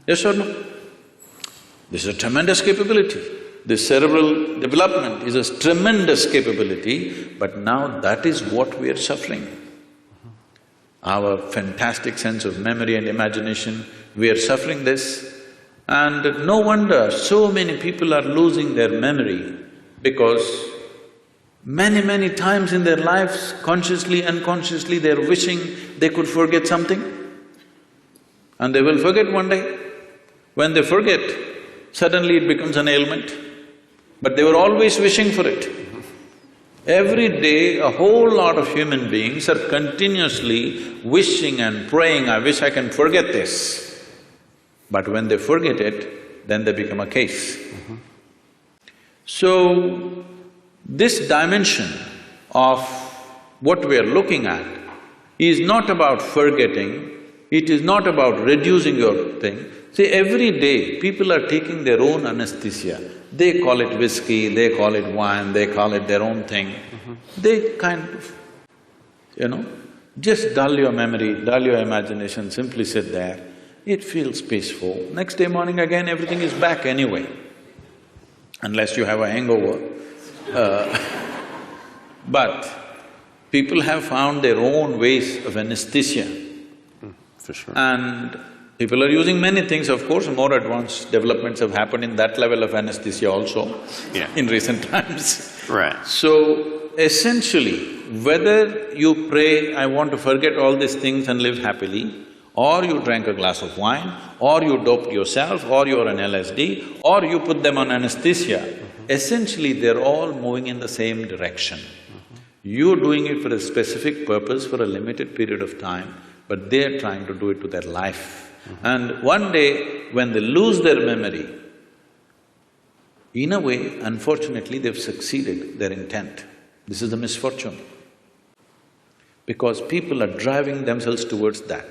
Yes or no? This is a tremendous capability. This cerebral development is a tremendous capability, but now that is what we are suffering. Our fantastic sense of memory and imagination, we are suffering this. And no wonder so many people are losing their memory, because many times in their lives, consciously, unconsciously, they're wishing they could forget something, and they will forget one day. When they forget, suddenly it becomes an ailment, but they were always wishing for it. Every day, a whole lot of human beings are continuously wishing and praying, I wish I can forget this. But when they forget it, then they become a case. So, this dimension of what we are looking at is not about forgetting, it is not about reducing your thing. See, every day people are taking their own anesthesia. They call it whiskey, they call it wine, they call it their own thing. They kind of, just dull your memory, dull your imagination, simply sit there. It feels peaceful. Next day morning again, everything is back anyway, unless you have a hangover. But people have found their own ways of anesthesia. For sure. And people are using many things, of course, more advanced developments have happened in that level of anesthesia also in recent times. Right. So, essentially, whether you pray, I want to forget all these things and live happily, or you drank a glass of wine, or you doped yourself, or you're on LSD, or you put them on anesthesia, essentially they're all moving in the same direction. You're doing it for a specific purpose for a limited period of time, but they're trying to do it to their life. And one day, when they lose their memory, in a way, unfortunately, they've succeeded their intent. This is the misfortune. Because people are driving themselves towards that.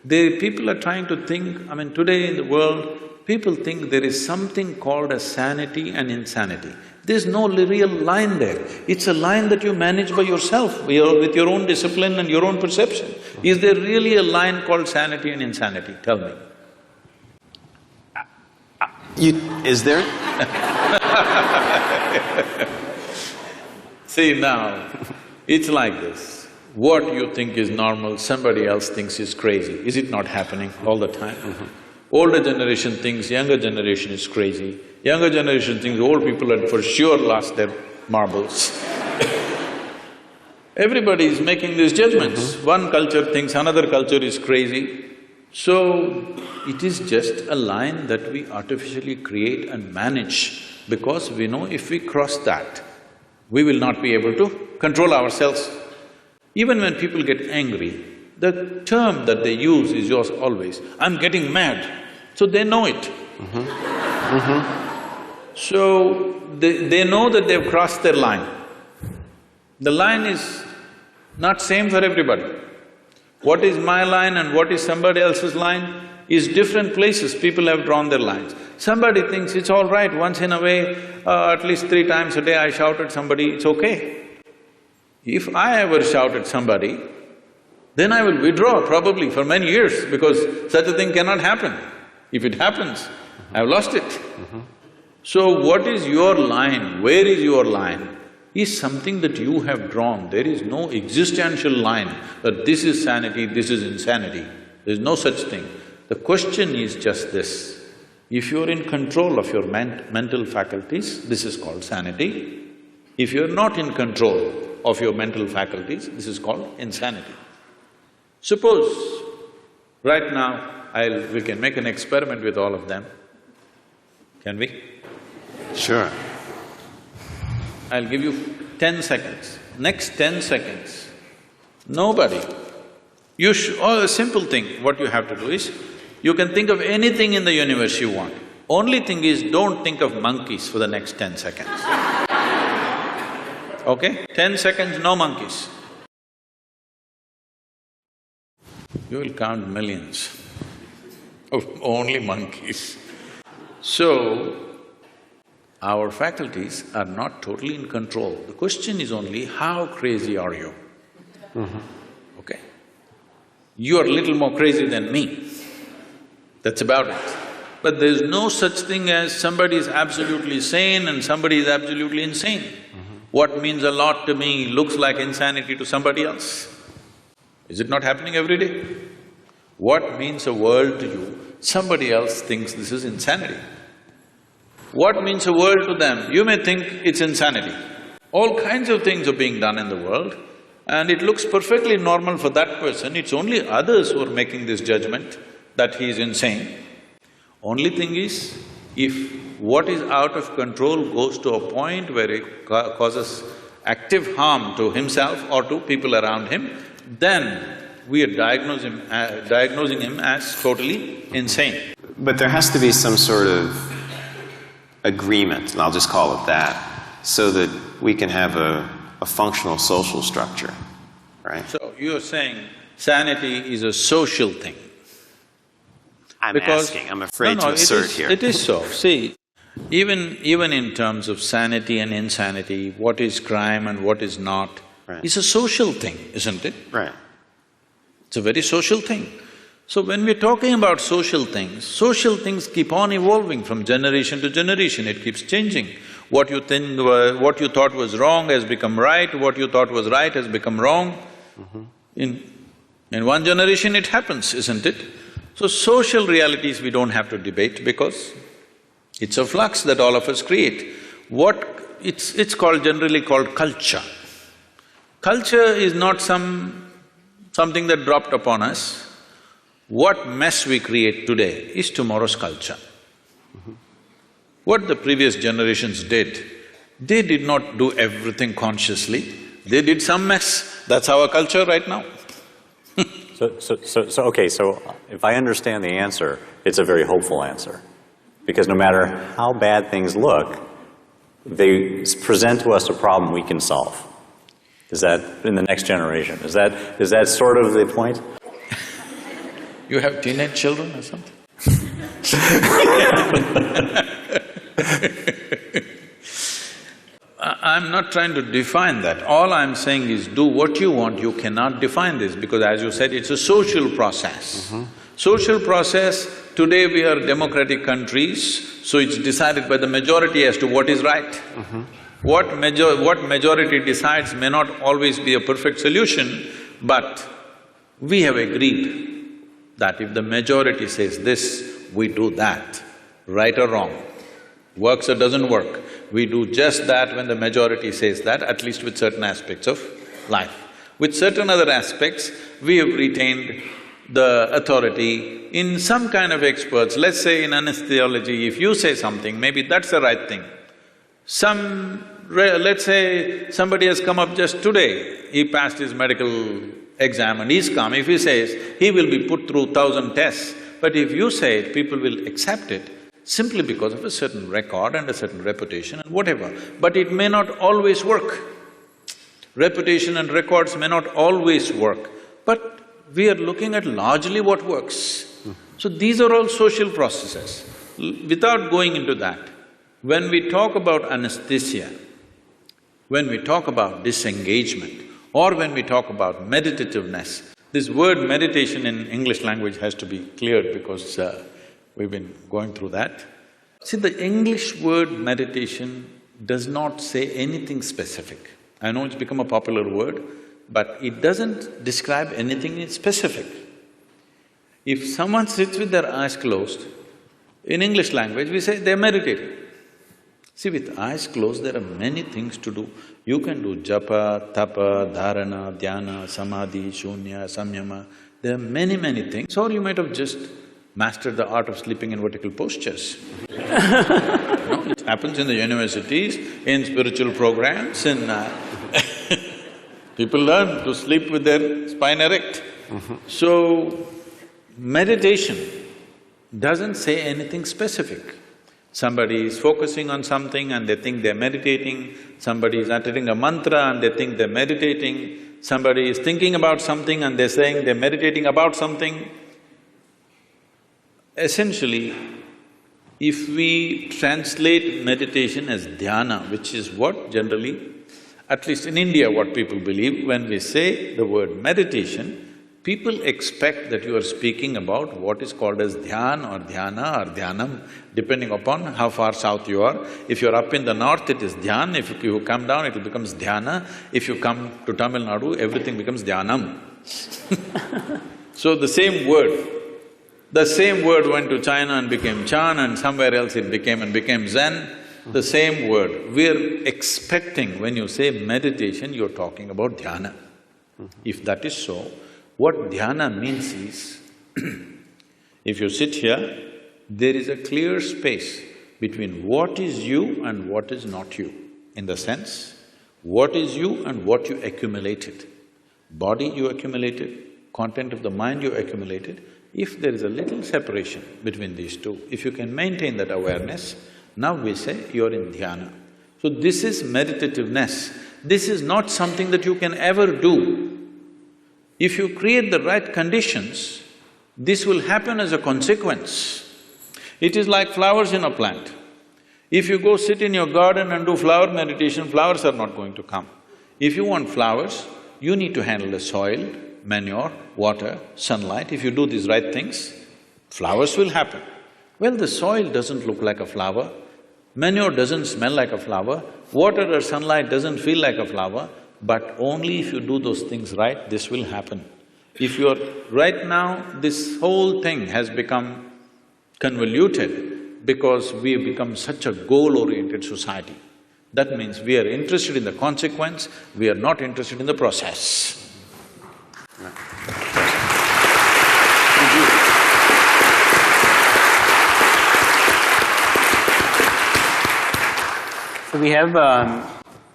People are trying to think, today in the world, people think there is something called as sanity and insanity. There's no real line there. It's a line that you manage by yourself, with your own discipline and your own perception. Is there really a line called sanity and insanity? Tell me. Is there? See now, it's like this. What you think is normal, somebody else thinks is crazy. Is it not happening all the time? Older generation thinks younger generation is crazy. Younger generation thinks old people had for sure lost their marbles. Everybody is making these judgments. One culture thinks another culture is crazy. So, it is just a line that we artificially create and manage, because we know if we cross that, we will not be able to control ourselves. Even when people get angry, the term that they use is yours always, I'm getting mad, so they know it. So, they know that they've crossed their line. The line is not same for everybody. What is my line and what is somebody else's line is different places people have drawn their lines. Somebody thinks it's all right, once in a way, at least 3 times a day I shout at somebody, it's okay. If I ever shout at somebody, then I will withdraw probably for many years, because such a thing cannot happen. If it happens, I've lost it. So what is your line, where is your line, is something that you have drawn. There is no existential line that this is sanity, this is insanity. There is no such thing. The question is just this, if you're in control of your mental faculties, this is called sanity. If you're not in control of your mental faculties, this is called insanity. Suppose, right now, we can make an experiment with all of them. Can we? Sure. I'll give you 10 seconds. Next 10 seconds, nobody… a simple thing, what you have to do is, you can think of anything in the universe you want. Only thing is, don't think of monkeys for the next 10 seconds. Okay? 10 seconds, no monkeys. You will count millions of only monkeys. So, our faculties are not totally in control. The question is only, how crazy are you? Okay? You are a little more crazy than me. That's about it. But there's no such thing as somebody is absolutely sane and somebody is absolutely insane. What means a lot to me looks like insanity to somebody else. Is it not happening every day? What means a world to you, somebody else thinks this is insanity. What means a world to them, you may think it's insanity. All kinds of things are being done in the world and it looks perfectly normal for that person, it's only others who are making this judgment that he is insane. Only thing is, if what is out of control goes to a point where it causes active harm to himself or to people around him, then we are diagnosing him as totally insane. But there has to be some sort of agreement, and I'll just call it that, so that we can have a functional social structure, right? So, you're saying sanity is a social thing. I'm asking, I'm afraid to assert here. It is so. See, even in terms of sanity and insanity, what is crime and what is not, is a social thing, isn't it? Right. It's a very social thing. So when we're talking about social things keep on evolving from generation to generation, it keeps changing. What you thought was wrong has become right, what you thought was right has become wrong. In one generation it happens, isn't it? So social realities we don't have to debate because it's a flux that all of us create. It's generally called culture. Culture is not something that dropped upon us. What mess we create today is tomorrow's culture. What the previous generations did, they did not do everything consciously, they did some mess. That's our culture right now. Okay, so if I understand the answer, it's a very hopeful answer. Because no matter how bad things look, they present to us a problem we can solve. Is that in the next generation? Is that sort of the point? You have teenage children or something? I'm not trying to define that. All I'm saying is do what you want, you cannot define this because as you said, it's a social process. Social process, today we are democratic countries, so it's decided by the majority as to what is right. What majority decides may not always be a perfect solution, but we have agreed that if the majority says this, we do that, right or wrong. Works or doesn't work, we do just that when the majority says that, at least with certain aspects of life. With certain other aspects, we have retained the authority in some kind of experts. Let's say in anesthesiology, if you say something, maybe that's the right thing. Let's say somebody has come up just today, he passed his medical exam and he's come, if he says, he will be put through 1,000 tests, but if you say it, people will accept it simply because of a certain record and a certain reputation and whatever, but it may not always work. Reputation and records may not always work, but we are looking at largely what works. So these are all social processes. Without going into that, when we talk about anesthesia, when we talk about disengagement, or when we talk about meditativeness, this word meditation in English language has to be cleared because we've been going through that. See, the English word meditation does not say anything specific. I know it's become a popular word, but it doesn't describe anything specific. If someone sits with their eyes closed, in English language we say they're meditating. See, with eyes closed, there are many things to do. You can do japa, tapa, dharana, dhyana, samadhi, shunya, samyama. There are many things. Or you might have just mastered the art of sleeping in vertical postures. No, it's happens in the universities, in spiritual programs, in… people learn to sleep with their spine erect. So, meditation doesn't say anything specific. Somebody is focusing on something and they think they're meditating, somebody is uttering a mantra and they think they're meditating, somebody is thinking about something and they're saying they're meditating about something. Essentially, if we translate meditation as dhyana, which is what generally, at least in India, what people believe, when we say the word meditation, people expect that you are speaking about what is called as dhyan or dhyana or dhyanam, depending upon how far south you are. If you're up in the north, it is dhyan. If you come down, it becomes dhyana. If you come to Tamil Nadu, everything becomes dhyanam. So the same word went to China and became Chan, and somewhere else it became Zen. The same word. We're expecting when you say meditation, you're talking about dhyana. If that is so, what dhyana means is, if you sit here, there is a clear space between what is you and what is not you. In the sense, what is you and what you accumulated. Body you accumulated, content of the mind you accumulated. If there is a little separation between these two, if you can maintain that awareness, now we say you're in dhyana. So this is meditativeness. This is not something that you can ever do. If you create the right conditions, this will happen as a consequence. It is like flowers in a plant. If you go sit in your garden and do flower meditation, flowers are not going to come. If you want flowers, you need to handle the soil, manure, water, sunlight. If you do these right things, flowers will happen. Well, the soil doesn't look like a flower, manure doesn't smell like a flower, water or sunlight doesn't feel like a flower, but only if you do those things right, this will happen. If you're… right now, this whole thing has become convoluted because we have become such a goal-oriented society. That means we are interested in the consequence, we are not interested in the process. So we have…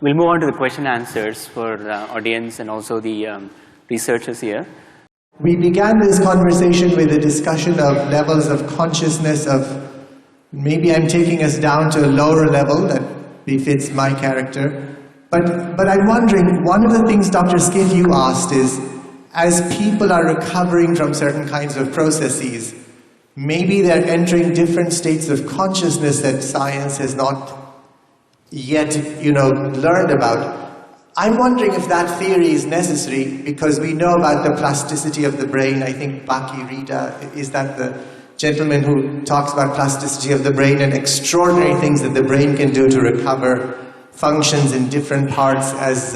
we'll move on to the question answers for the audience and also the researchers here. We began this conversation with a discussion of levels of consciousness of… maybe I'm taking us down to a lower level that befits my character. But I'm wondering, one of the things Dr. Skiff you asked is, as people are recovering from certain kinds of processes, maybe they're entering different states of consciousness that science has not yet, learned about. I'm wondering if that theory is necessary because we know about the plasticity of the brain. I think Baki Rita, is that the gentleman who talks about plasticity of the brain and extraordinary things that the brain can do to recover functions in different parts as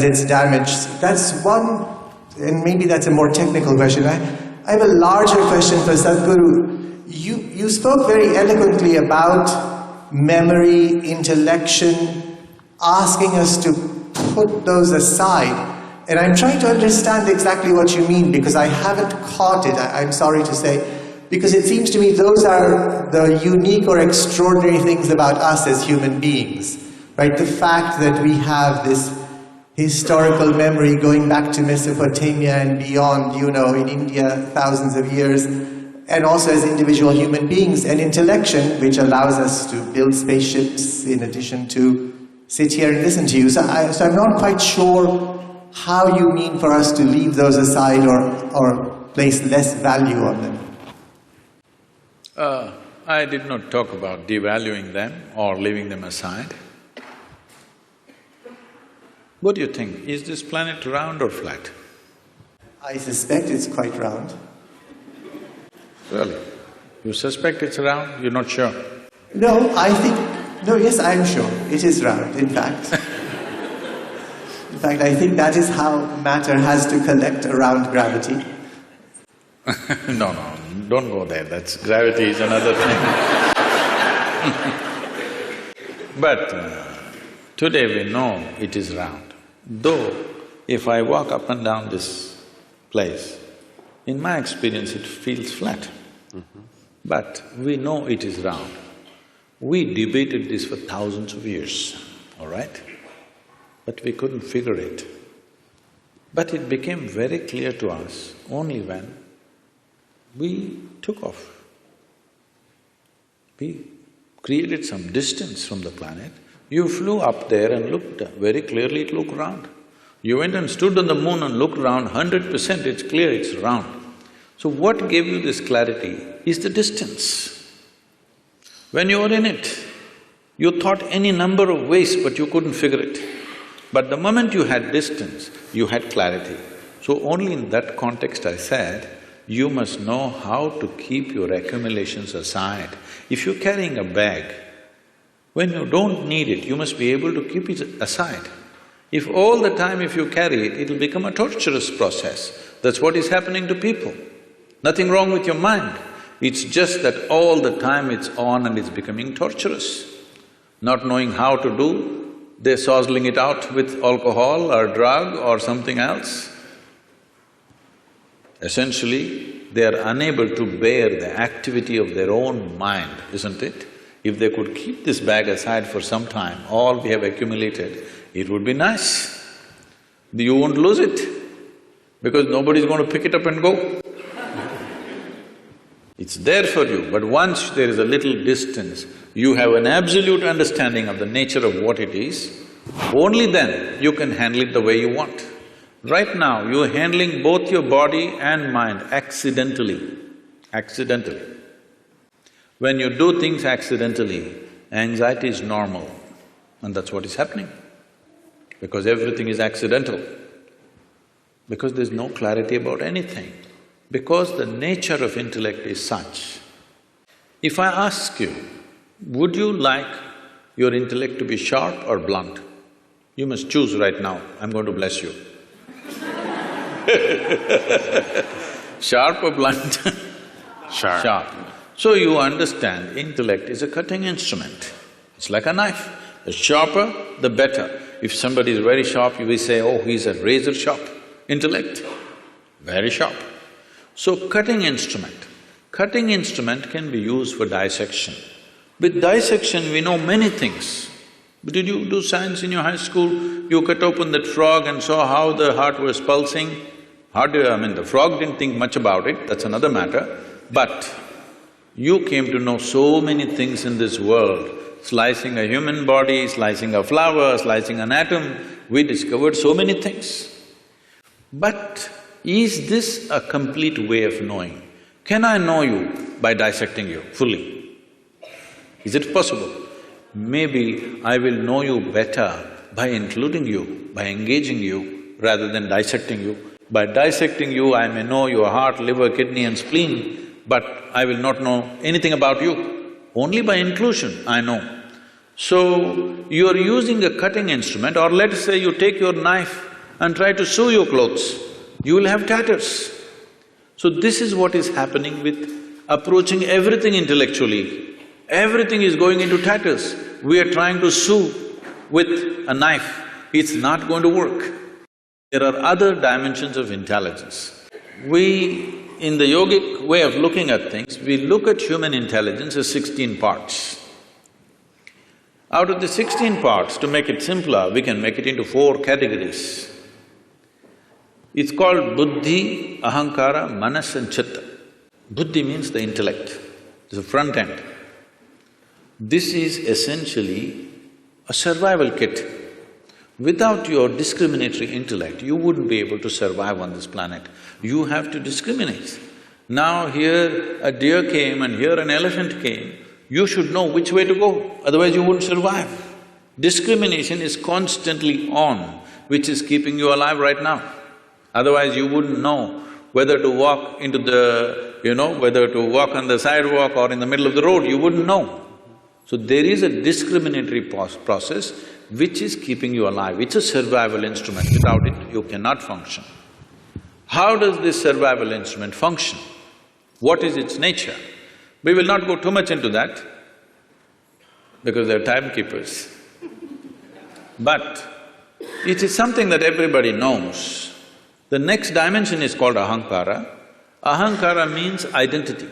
it's damaged. That's one, and maybe that's a more technical question. I have a larger question for Sadhguru. You spoke very eloquently about memory, intellection, asking us to put those aside. And I'm trying to understand exactly what you mean because I haven't caught it, I'm sorry to say, because it seems to me those are the unique or extraordinary things about us as human beings, right? The fact that we have this historical memory going back to Mesopotamia and beyond, in India, thousands of years, and also as individual human beings, and intellection, which allows us to build spaceships in addition to sit here and listen to you. So I'm not quite sure how you mean for us to leave those aside or place less value on them. I did not talk about devaluing them or leaving them aside. What do you think? Is this planet round or flat? I suspect it's quite round. Really? You suspect it's round? You're not sure? No, yes, I'm sure. It is round, in fact. In fact, I think that is how matter has to collect around gravity. No, don't go there. Gravity is another thing. But today we know it is round. Though, if I walk up and down this place, in my experience it feels flat. But we know it is round. We debated this for thousands of years, all right? But we couldn't figure it. But it became very clear to us only when we took off. We created some distance from the planet. You flew up there and looked very clearly, it looked round. You went and stood on the moon and looked around, 100% it's clear it's round. So what gave you this clarity is the distance. When you were in it, you thought any number of ways but you couldn't figure it. But the moment you had distance, you had clarity. So only in that context I said, you must know how to keep your accumulations aside. If you're carrying a bag, when you don't need it, you must be able to keep it aside. If all the time if you carry it, it'll become a torturous process. That's what is happening to people. Nothing wrong with your mind. It's just that all the time it's on and it's becoming torturous. Not knowing how to do, they're sozzling it out with alcohol or drug or something else. Essentially, they are unable to bear the activity of their own mind, isn't it? If they could keep this bag aside for some time, all we have accumulated, it would be nice. You won't lose it, because nobody's going to pick it up and go. It's there for you, but once there is a little distance, you have an absolute understanding of the nature of what it is, only then you can handle it the way you want. Right now, you're handling both your body and mind accidentally, accidentally. When you do things accidentally, anxiety is normal, and that's what is happening. Because everything is accidental. Because there's no clarity about anything. Because the nature of intellect is such. If I ask you, would you like your intellect to be sharp or blunt? You must choose right now, I'm going to bless you. Sharp or blunt? Sharp. Sharp. So you understand, intellect is a cutting instrument. It's like a knife. The sharper, the better. If somebody is very sharp, you will say, oh, he's a razor sharp. Intellect, very sharp. So cutting instrument. Cutting instrument can be used for dissection. With dissection, we know many things. Did you do science in your high school? You cut open that frog and saw how the heart was pulsing. The frog didn't think much about it, that's another matter. But you came to know so many things in this world. Slicing a human body, slicing a flower, slicing an atom, we discovered so many things. But is this a complete way of knowing? Can I know you by dissecting you fully? Is it possible? Maybe I will know you better by including you, by engaging you, rather than dissecting you. By dissecting you, I may know your heart, liver, kidney and spleen, but I will not know anything about you. Only by inclusion I know. So, you are using a cutting instrument, or let us say you take your knife and try to sew your clothes, you will have tatters. So this is what is happening with approaching everything intellectually. Everything is going into tatters. We are trying to sew with a knife, it's not going to work. There are other dimensions of intelligence. We, in the yogic way of looking at things, we look at human intelligence as 16 parts. Out of the 16 parts, to make it simpler, we can make it into 4 categories. It's called buddhi, ahankara, manas and chitta. Buddhi means the intellect, it's the front end. This is essentially a survival kit. Without your discriminatory intellect, you wouldn't be able to survive on this planet. You have to discriminate. Now here a deer came and here an elephant came, you should know which way to go, otherwise you wouldn't survive. Discrimination is constantly on, which is keeping you alive right now. Otherwise you wouldn't know whether to walk into the… whether to walk on the sidewalk or in the middle of the road, you wouldn't know. So there is a discriminatory process which is keeping you alive. It's a survival instrument. Without it, you cannot function. How does this survival instrument function? What is its nature? We will not go too much into that because they're timekeepers. But it is something that everybody knows. The next dimension is called ahankara. Ahankara means identity.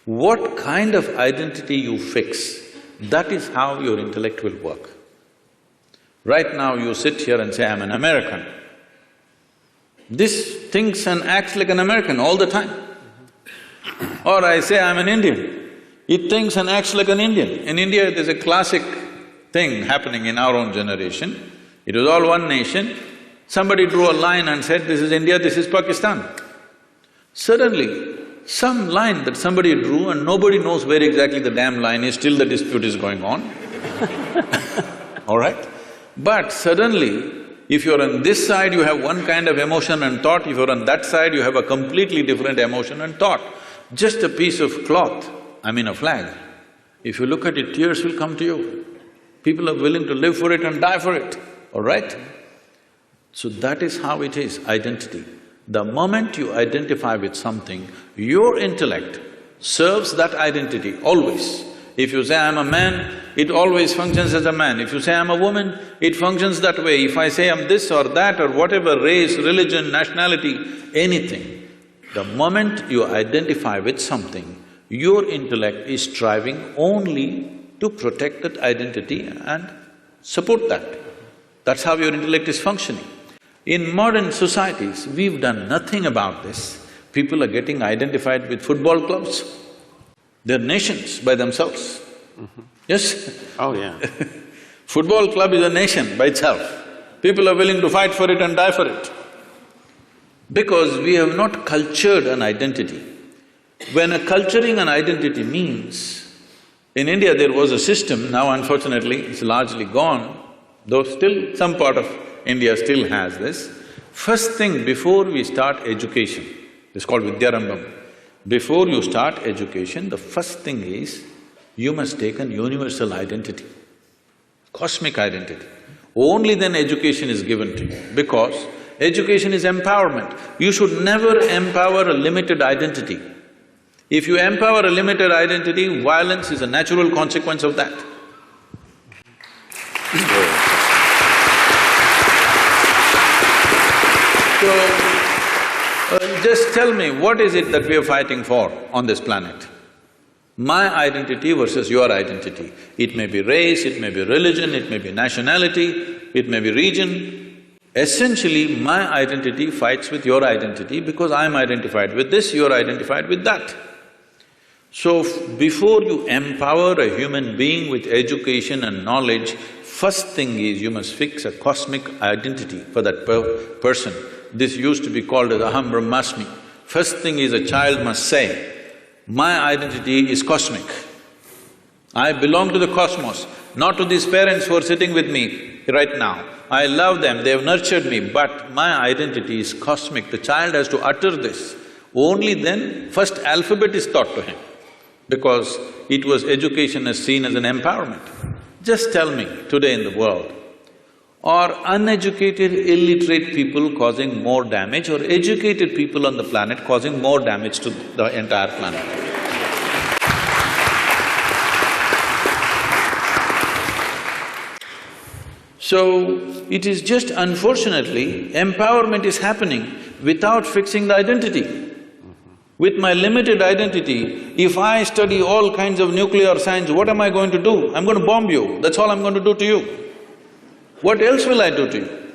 What kind of identity you fix That is how your intellect will work. Right now you sit here and say, I'm an American. This thinks and acts like an American all the time. Or I say, I'm an Indian. It thinks and acts like an Indian. In India, there's a classic thing happening in our own generation. It was all one nation. Somebody drew a line and said, this is India, this is Pakistan. Suddenly, some line that somebody drew and nobody knows where exactly the damn line is, still the dispute is going on. All right? But suddenly, if you're on this side, you have one kind of emotion and thought, if you're on that side, you have a completely different emotion and thought. Just a piece of cloth, I mean a flag, if you look at it, tears will come to you. People are willing to live for it and die for it, all right? So that is how it is, identity. The moment you identify with something, your intellect serves that identity always. If you say, I'm a man, it always functions as a man. If you say, I'm a woman, it functions that way. If I say I'm this or that or whatever, race, religion, nationality, anything, the moment you identify with something, your intellect is striving only to protect that identity and support that. That's how your intellect is functioning. In modern societies, we've done nothing about this. People are getting identified with football clubs. They're nations by themselves. Yes? Oh, yeah. Football club is a nation by itself. People are willing to fight for it and die for it. Because we have not cultured an identity. When a culturing an identity means, in India there was a system, now unfortunately it's largely gone, though still some part of India still has this. First thing before we start education, it's called Vidyarambham. Before you start education, the first thing is, you must take an universal identity, cosmic identity. Only then education is given to you, because education is empowerment. You should never empower a limited identity. If you empower a limited identity, violence is a natural consequence of that. So, just tell me, what is it that we are fighting for on this planet? My identity versus your identity. It may be race, it may be religion, it may be nationality, it may be region. Essentially, my identity fights with your identity because I'm identified with this, you're identified with that. So, before you empower a human being with education and knowledge, first thing is you must fix a cosmic identity for that person. This used to be called as Aham Brahmasmi. First thing is a child must say, my identity is cosmic. I belong to the cosmos, not to these parents who are sitting with me right now. I love them, they have nurtured me, but my identity is cosmic. The child has to utter this. Only then, first alphabet is taught to him, because it was education as seen as an empowerment. Just tell me, today in the world, are uneducated, illiterate people causing more damage or educated people on the planet causing more damage to the entire planet? So, it is just unfortunately, empowerment is happening without fixing the identity. With my limited identity, if I study all kinds of nuclear science, what am I going to do? I'm going to bomb you, that's all I'm going to do to you. What else will I do to you?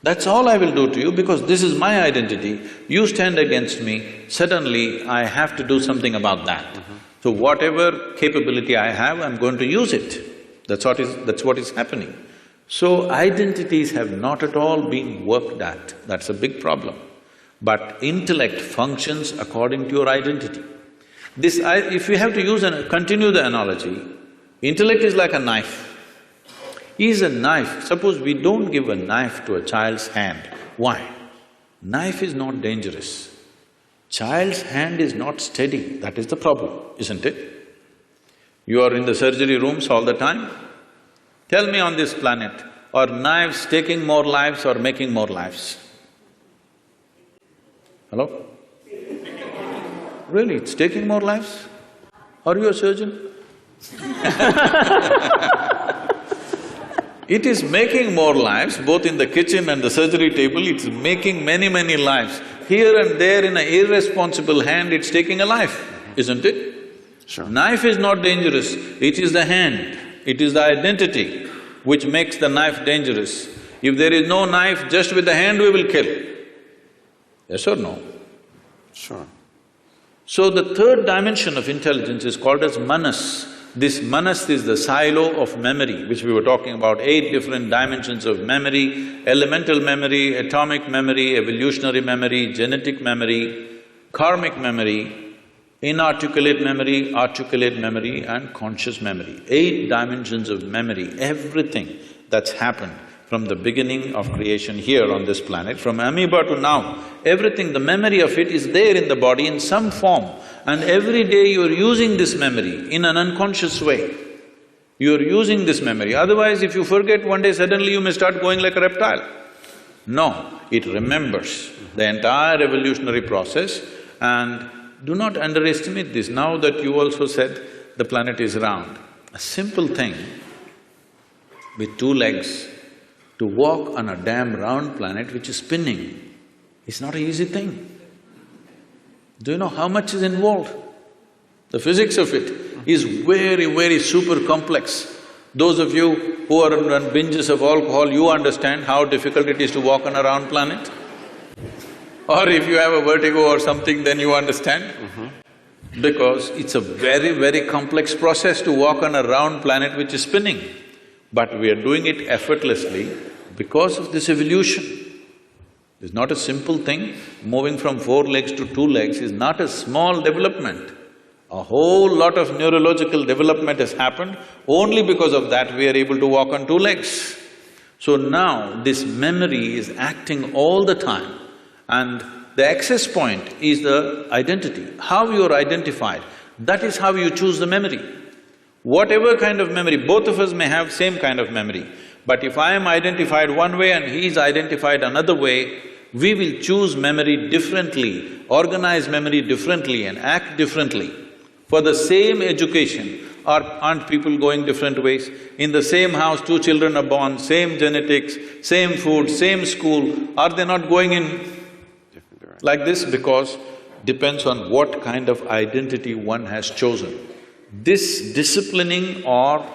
That's all I will do to you because this is my identity. You stand against me, suddenly I have to do something about that. So whatever capability I have, I'm going to use it. That's what is happening. So identities have not at all been worked at, that's a big problem. But intellect functions according to your identity. If you have to continue the analogy, intellect is like a knife. Is a knife, suppose we don't give a knife to a child's hand. Why? Knife is not dangerous. Child's hand is not steady, that is the problem, isn't it? You are in the surgery rooms all the time. Tell me on this planet, are knives taking more lives or making more lives? Hello? Really, it's taking more lives? Are you a surgeon? It is making more lives, both in the kitchen and the surgery table, it's making many lives. Here and there in an irresponsible hand, it's taking a life, isn't it? Sure. Knife is not dangerous, it is the hand, it is the identity which makes the knife dangerous. If there is no knife, just with the hand we will kill. Yes or no? Sure. So the third dimension of intelligence is called as manas. This manas is the silo of memory, which we were talking about, 8 different dimensions of memory: elemental memory, atomic memory, evolutionary memory, genetic memory, karmic memory, inarticulate memory, articulate memory and conscious memory. 8 dimensions of memory, everything that's happened from the beginning of creation here on this planet, from amoeba to now, everything, the memory of it is there in the body in some form. And every day you're using this memory in an unconscious way. You're using this memory, otherwise if you forget one day, suddenly you may start going like a reptile. No, it remembers the entire evolutionary process. And do not underestimate this, now that you also said the planet is round. A simple thing with 2 legs, to walk on a damn round planet which is spinning, is not an easy thing. Do you know how much is involved? The physics of it is very, very super complex. Those of you who are on binges of alcohol, you understand how difficult it is to walk on a round planet. Or if you have a vertigo or something, then you understand. Because it's a very, very complex process to walk on a round planet which is spinning. But we are doing it effortlessly because of this evolution. It's not a simple thing. Moving from 4 legs to 2 legs is not a small development. A whole lot of neurological development has happened. Only because of that we are able to walk on 2 legs. So now this memory is acting all the time, and the access point is the identity. How you are identified, that is how you choose the memory. Whatever kind of memory, both of us may have same kind of memory, but if I am identified one way and he is identified another way, we will choose memory differently, organize memory differently and act differently. For the same education, aren't people going different ways? In the same house, 2 children are born, same genetics, same food, same school, are they not going in like this? Because depends on what kind of identity one has chosen. This disciplining or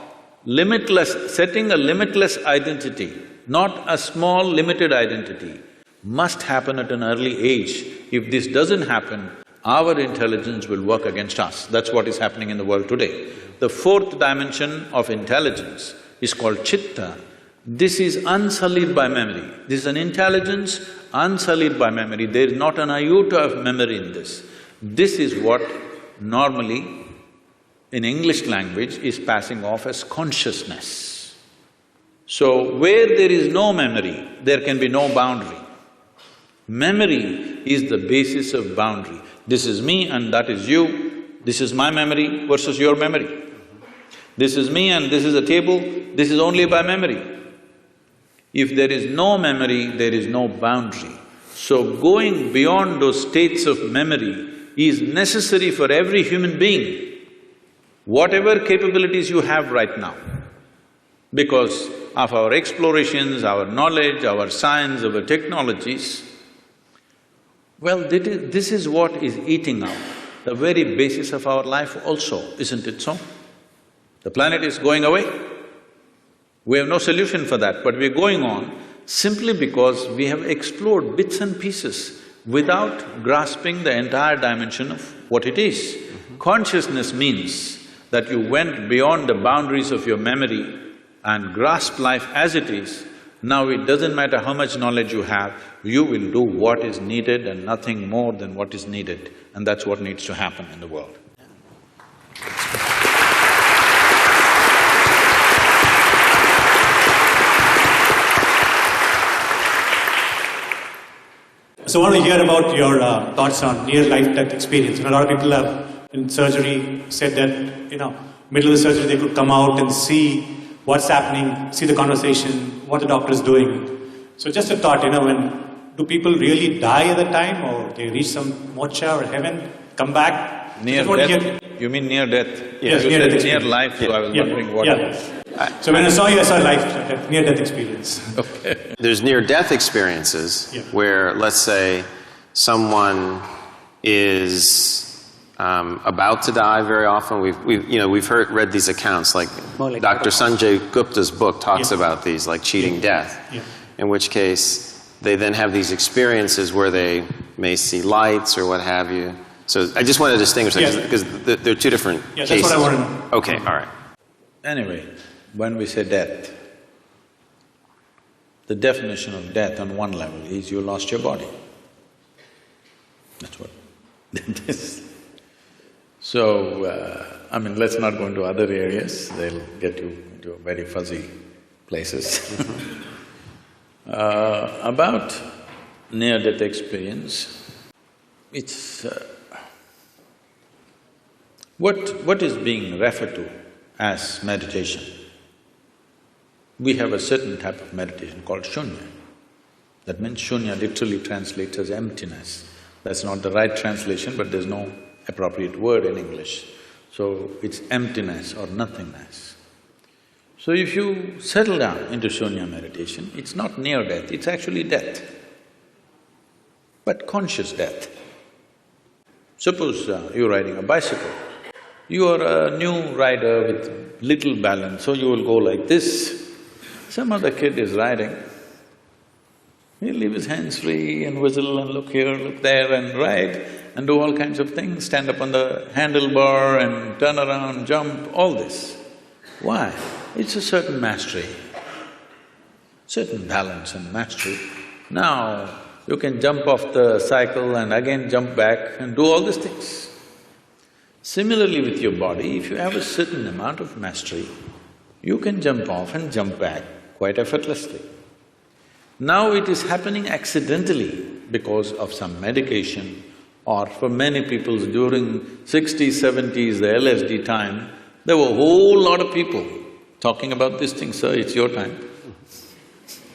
limitless… setting a limitless identity, not a small limited identity, must happen at an early age. If this doesn't happen, our intelligence will work against us. That's what is happening in the world today. The 4th dimension of intelligence is called chitta. This is unsullied by memory. This is an intelligence unsullied by memory. There is not an iota of memory in this. This is what normally in English language is passing off as consciousness. So, where there is no memory, there can be no boundary. Memory is the basis of boundary. This is me and that is you, this is my memory versus your memory. This is me and this is a table, this is only by memory. If there is no memory, there is no boundary. So going beyond those states of memory is necessary for every human being, whatever capabilities you have right now. Because of our explorations, our knowledge, our science, our technologies, well, this is what is eating up the very basis of our life also, isn't it so? The planet is going away. We have no solution for that, but we're going on simply because we have explored bits and pieces without grasping the entire dimension of what it is. Consciousness means that you went beyond the boundaries of your memory and grasped life as it is. Now it doesn't matter how much knowledge you have, you will do what is needed and nothing more than what is needed, and that's what needs to happen in the world. So I want to hear about your thoughts on near life-death experience. A lot of people have in surgery said that, middle of the surgery they could come out and see what's happening, see the conversation, what the doctor is doing. So just a thought, when do people really die at the time, or they reach some moksha or heaven, come back? Near death? You mean near death? Yes, you near said death. Near life, so I was wondering what… So when I saw you, I saw near-death experience. Okay. There's near-death experiences where, let's say, someone is about to die very often. We've read these accounts, like More like Dr. Sanjay Gupta's book talks Yeah. about these, like cheating death, Yeah. in which case they then have these experiences where they may see lights or what have you. So I just want to distinguish that, Yes. because they're two different Yeah, cases. that's what I want to know. Okay, all right. Anyway, when we say death, the definition of death on one level is you lost your body. That's what death is. So, I mean, let's not go into other areas, they'll get you into very fuzzy places. About near-death experience, it's… what is being referred to as meditation? We have a certain type of meditation called shunya. That means shunya literally translates as emptiness. That's not the right translation, but there's no appropriate word in English. So it's emptiness or nothingness. So if you settle down into shunya meditation, it's not near death, it's actually death, but conscious death. Suppose you're riding a bicycle, you are a new rider with little balance, so you will go like this. Some other kid is riding, he'll leave his hands free and whistle and look here, look there and ride and do all kinds of things, stand up on the handlebar and turn around, jump, all this. Why? It's a certain mastery, certain balance and mastery. Now, you can jump off the cycle and again jump back and do all these things. Similarly with your body, if you have a certain amount of mastery, you can jump off and jump back quite effortlessly. Now it is happening accidentally because of some medication, or for many people during 60s, 70s, the LSD time, there were a whole lot of people talking about this thing, sir, it's your time.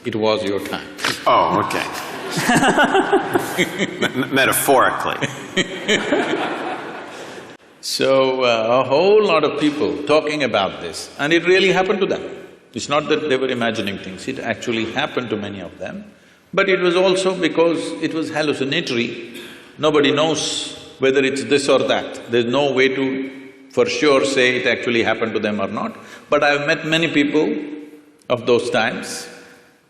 It was your time. Oh, okay. Metaphorically. So, a whole lot of people talking about this, and it really happened to them. It's not that they were imagining things, it actually happened to many of them. But it was also because it was hallucinatory. Nobody knows whether it's this or that. There's no way to for sure say it actually happened to them or not. But I've met many people of those times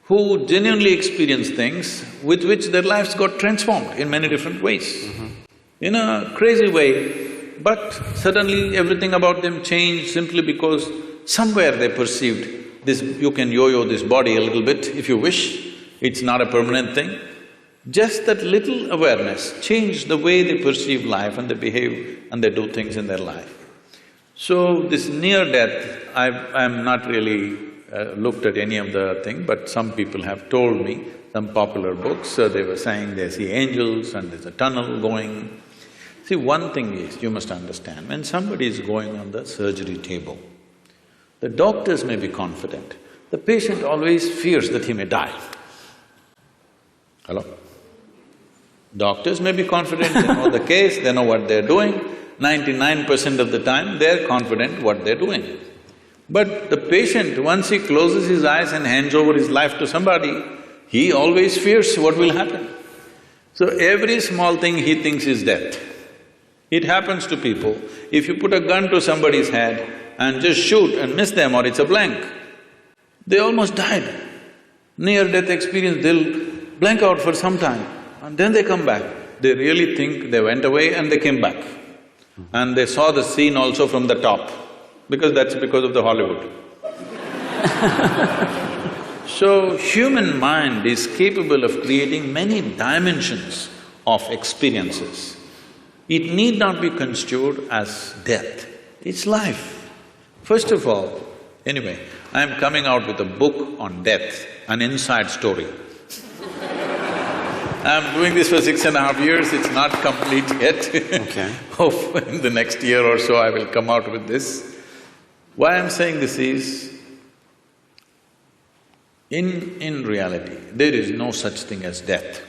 who genuinely experienced things with which their lives got transformed in many different ways. In a crazy way, but suddenly everything about them changed simply because somewhere they perceived this… you can yo-yo this body a little bit if you wish, it's not a permanent thing. Just that little awareness changed the way they perceive life and they behave and they do things in their life. So this near-death, I'm not really looked at any of the thing, but some people have told me, some popular books, they were saying they see angels and there's a tunnel going. See, one thing is, you must understand, when somebody is going on the surgery table, the doctors may be confident, the patient always fears that he may die. Hello? Doctors may be confident, they know the case, they know what they're doing. 99% of the time, they're confident what they're doing. But the patient, once he closes his eyes and hands over his life to somebody, he always fears what will happen. So every small thing he thinks is death. It happens to people. If you put a gun to somebody's head and just shoot and miss them or it's a blank, they almost died. Near-death experience, they'll blank out for some time and then they come back. They really think they went away and they came back. And they saw the scene also from the top, because that's because of the Hollywood. So, human mind is capable of creating many dimensions of experiences. It need not be construed as death, it's life. First of all, anyway, I'm coming out with a book on death, an inside story. I'm doing this for 6.5 years, it's not complete yet. Okay. Hope in the next year or so I will come out with this. Why I'm saying this is, in reality, there is no such thing as death.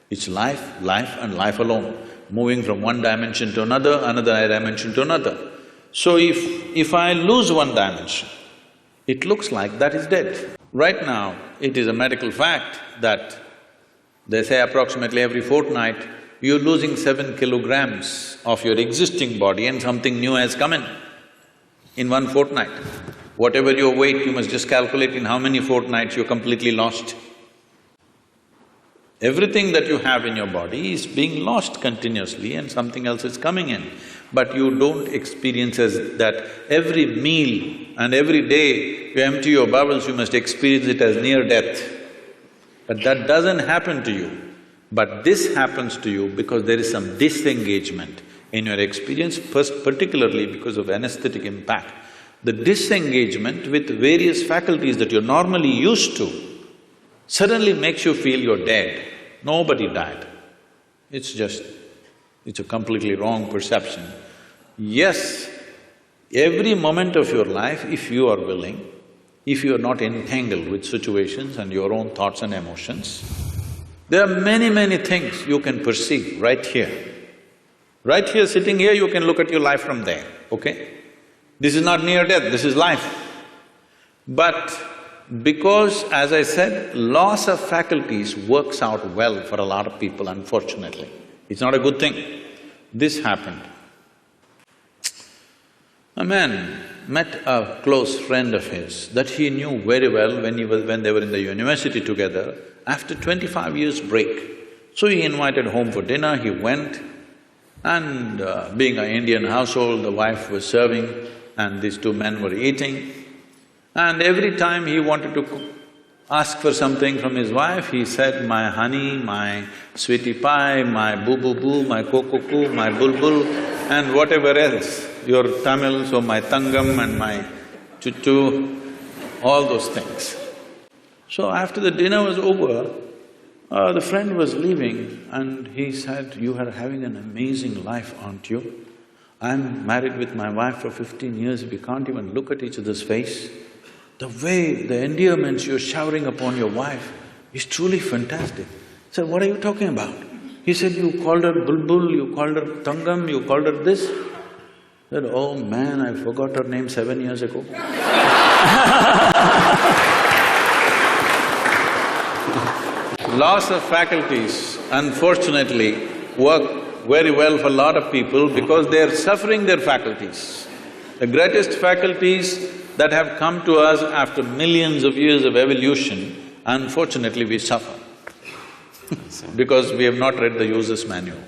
It's life, life and life alone, moving from one dimension to another dimension to another. So if I lose one dimension, it looks like that is dead. Right now, it is a medical fact that they say approximately every fortnight, you're losing 7 kilograms of your existing body and something new has come in 1 fortnight. Whatever your weight, you must just calculate in how many fortnights you're completely lost. Everything that you have in your body is being lost continuously and something else is coming in. But you don't experience as that every meal and every day you empty your bowels, you must experience it as near death. But that doesn't happen to you. But this happens to you because there is some disengagement in your experience, first particularly because of anesthetic impact. The disengagement with various faculties that you're normally used to suddenly makes you feel you're dead. Nobody died. It's a completely wrong perception. Yes, every moment of your life, if you are willing, if you are not entangled with situations and your own thoughts and emotions, there are many things you can perceive right here. Right here, sitting here, you can look at your life from there, okay? This is not near death, this is life. But because, as I said, loss of faculties works out well for a lot of people, unfortunately. It's not a good thing. This happened. A man met a close friend of his that he knew very well when they were in the university together, after 25 years break. So he invited home for dinner, he went, and being an Indian household, the wife was serving and these two men were eating. And every time he wanted to ask for something from his wife, he said, my honey, my sweetie pie, my boo-boo-boo, my koko-koo, my bulbul, and whatever else, your Tamil, so my tangam and my chuchu, all those things. So after the dinner was over, the friend was leaving and he said, you are having an amazing life, aren't you? I'm married with my wife for 15 years, we can't even look at each other's face. The way, the endearments you're showering upon your wife is truly fantastic. I said, what are you talking about? He said, you called her bulbul, you called her tangam, you called her this. I said, oh man, I forgot her name 7 years ago. Loss of faculties, unfortunately, work very well for a lot of people because they're suffering their faculties. The greatest faculties that have come to us after millions of years of evolution, unfortunately we suffer because we have not read the user's manual.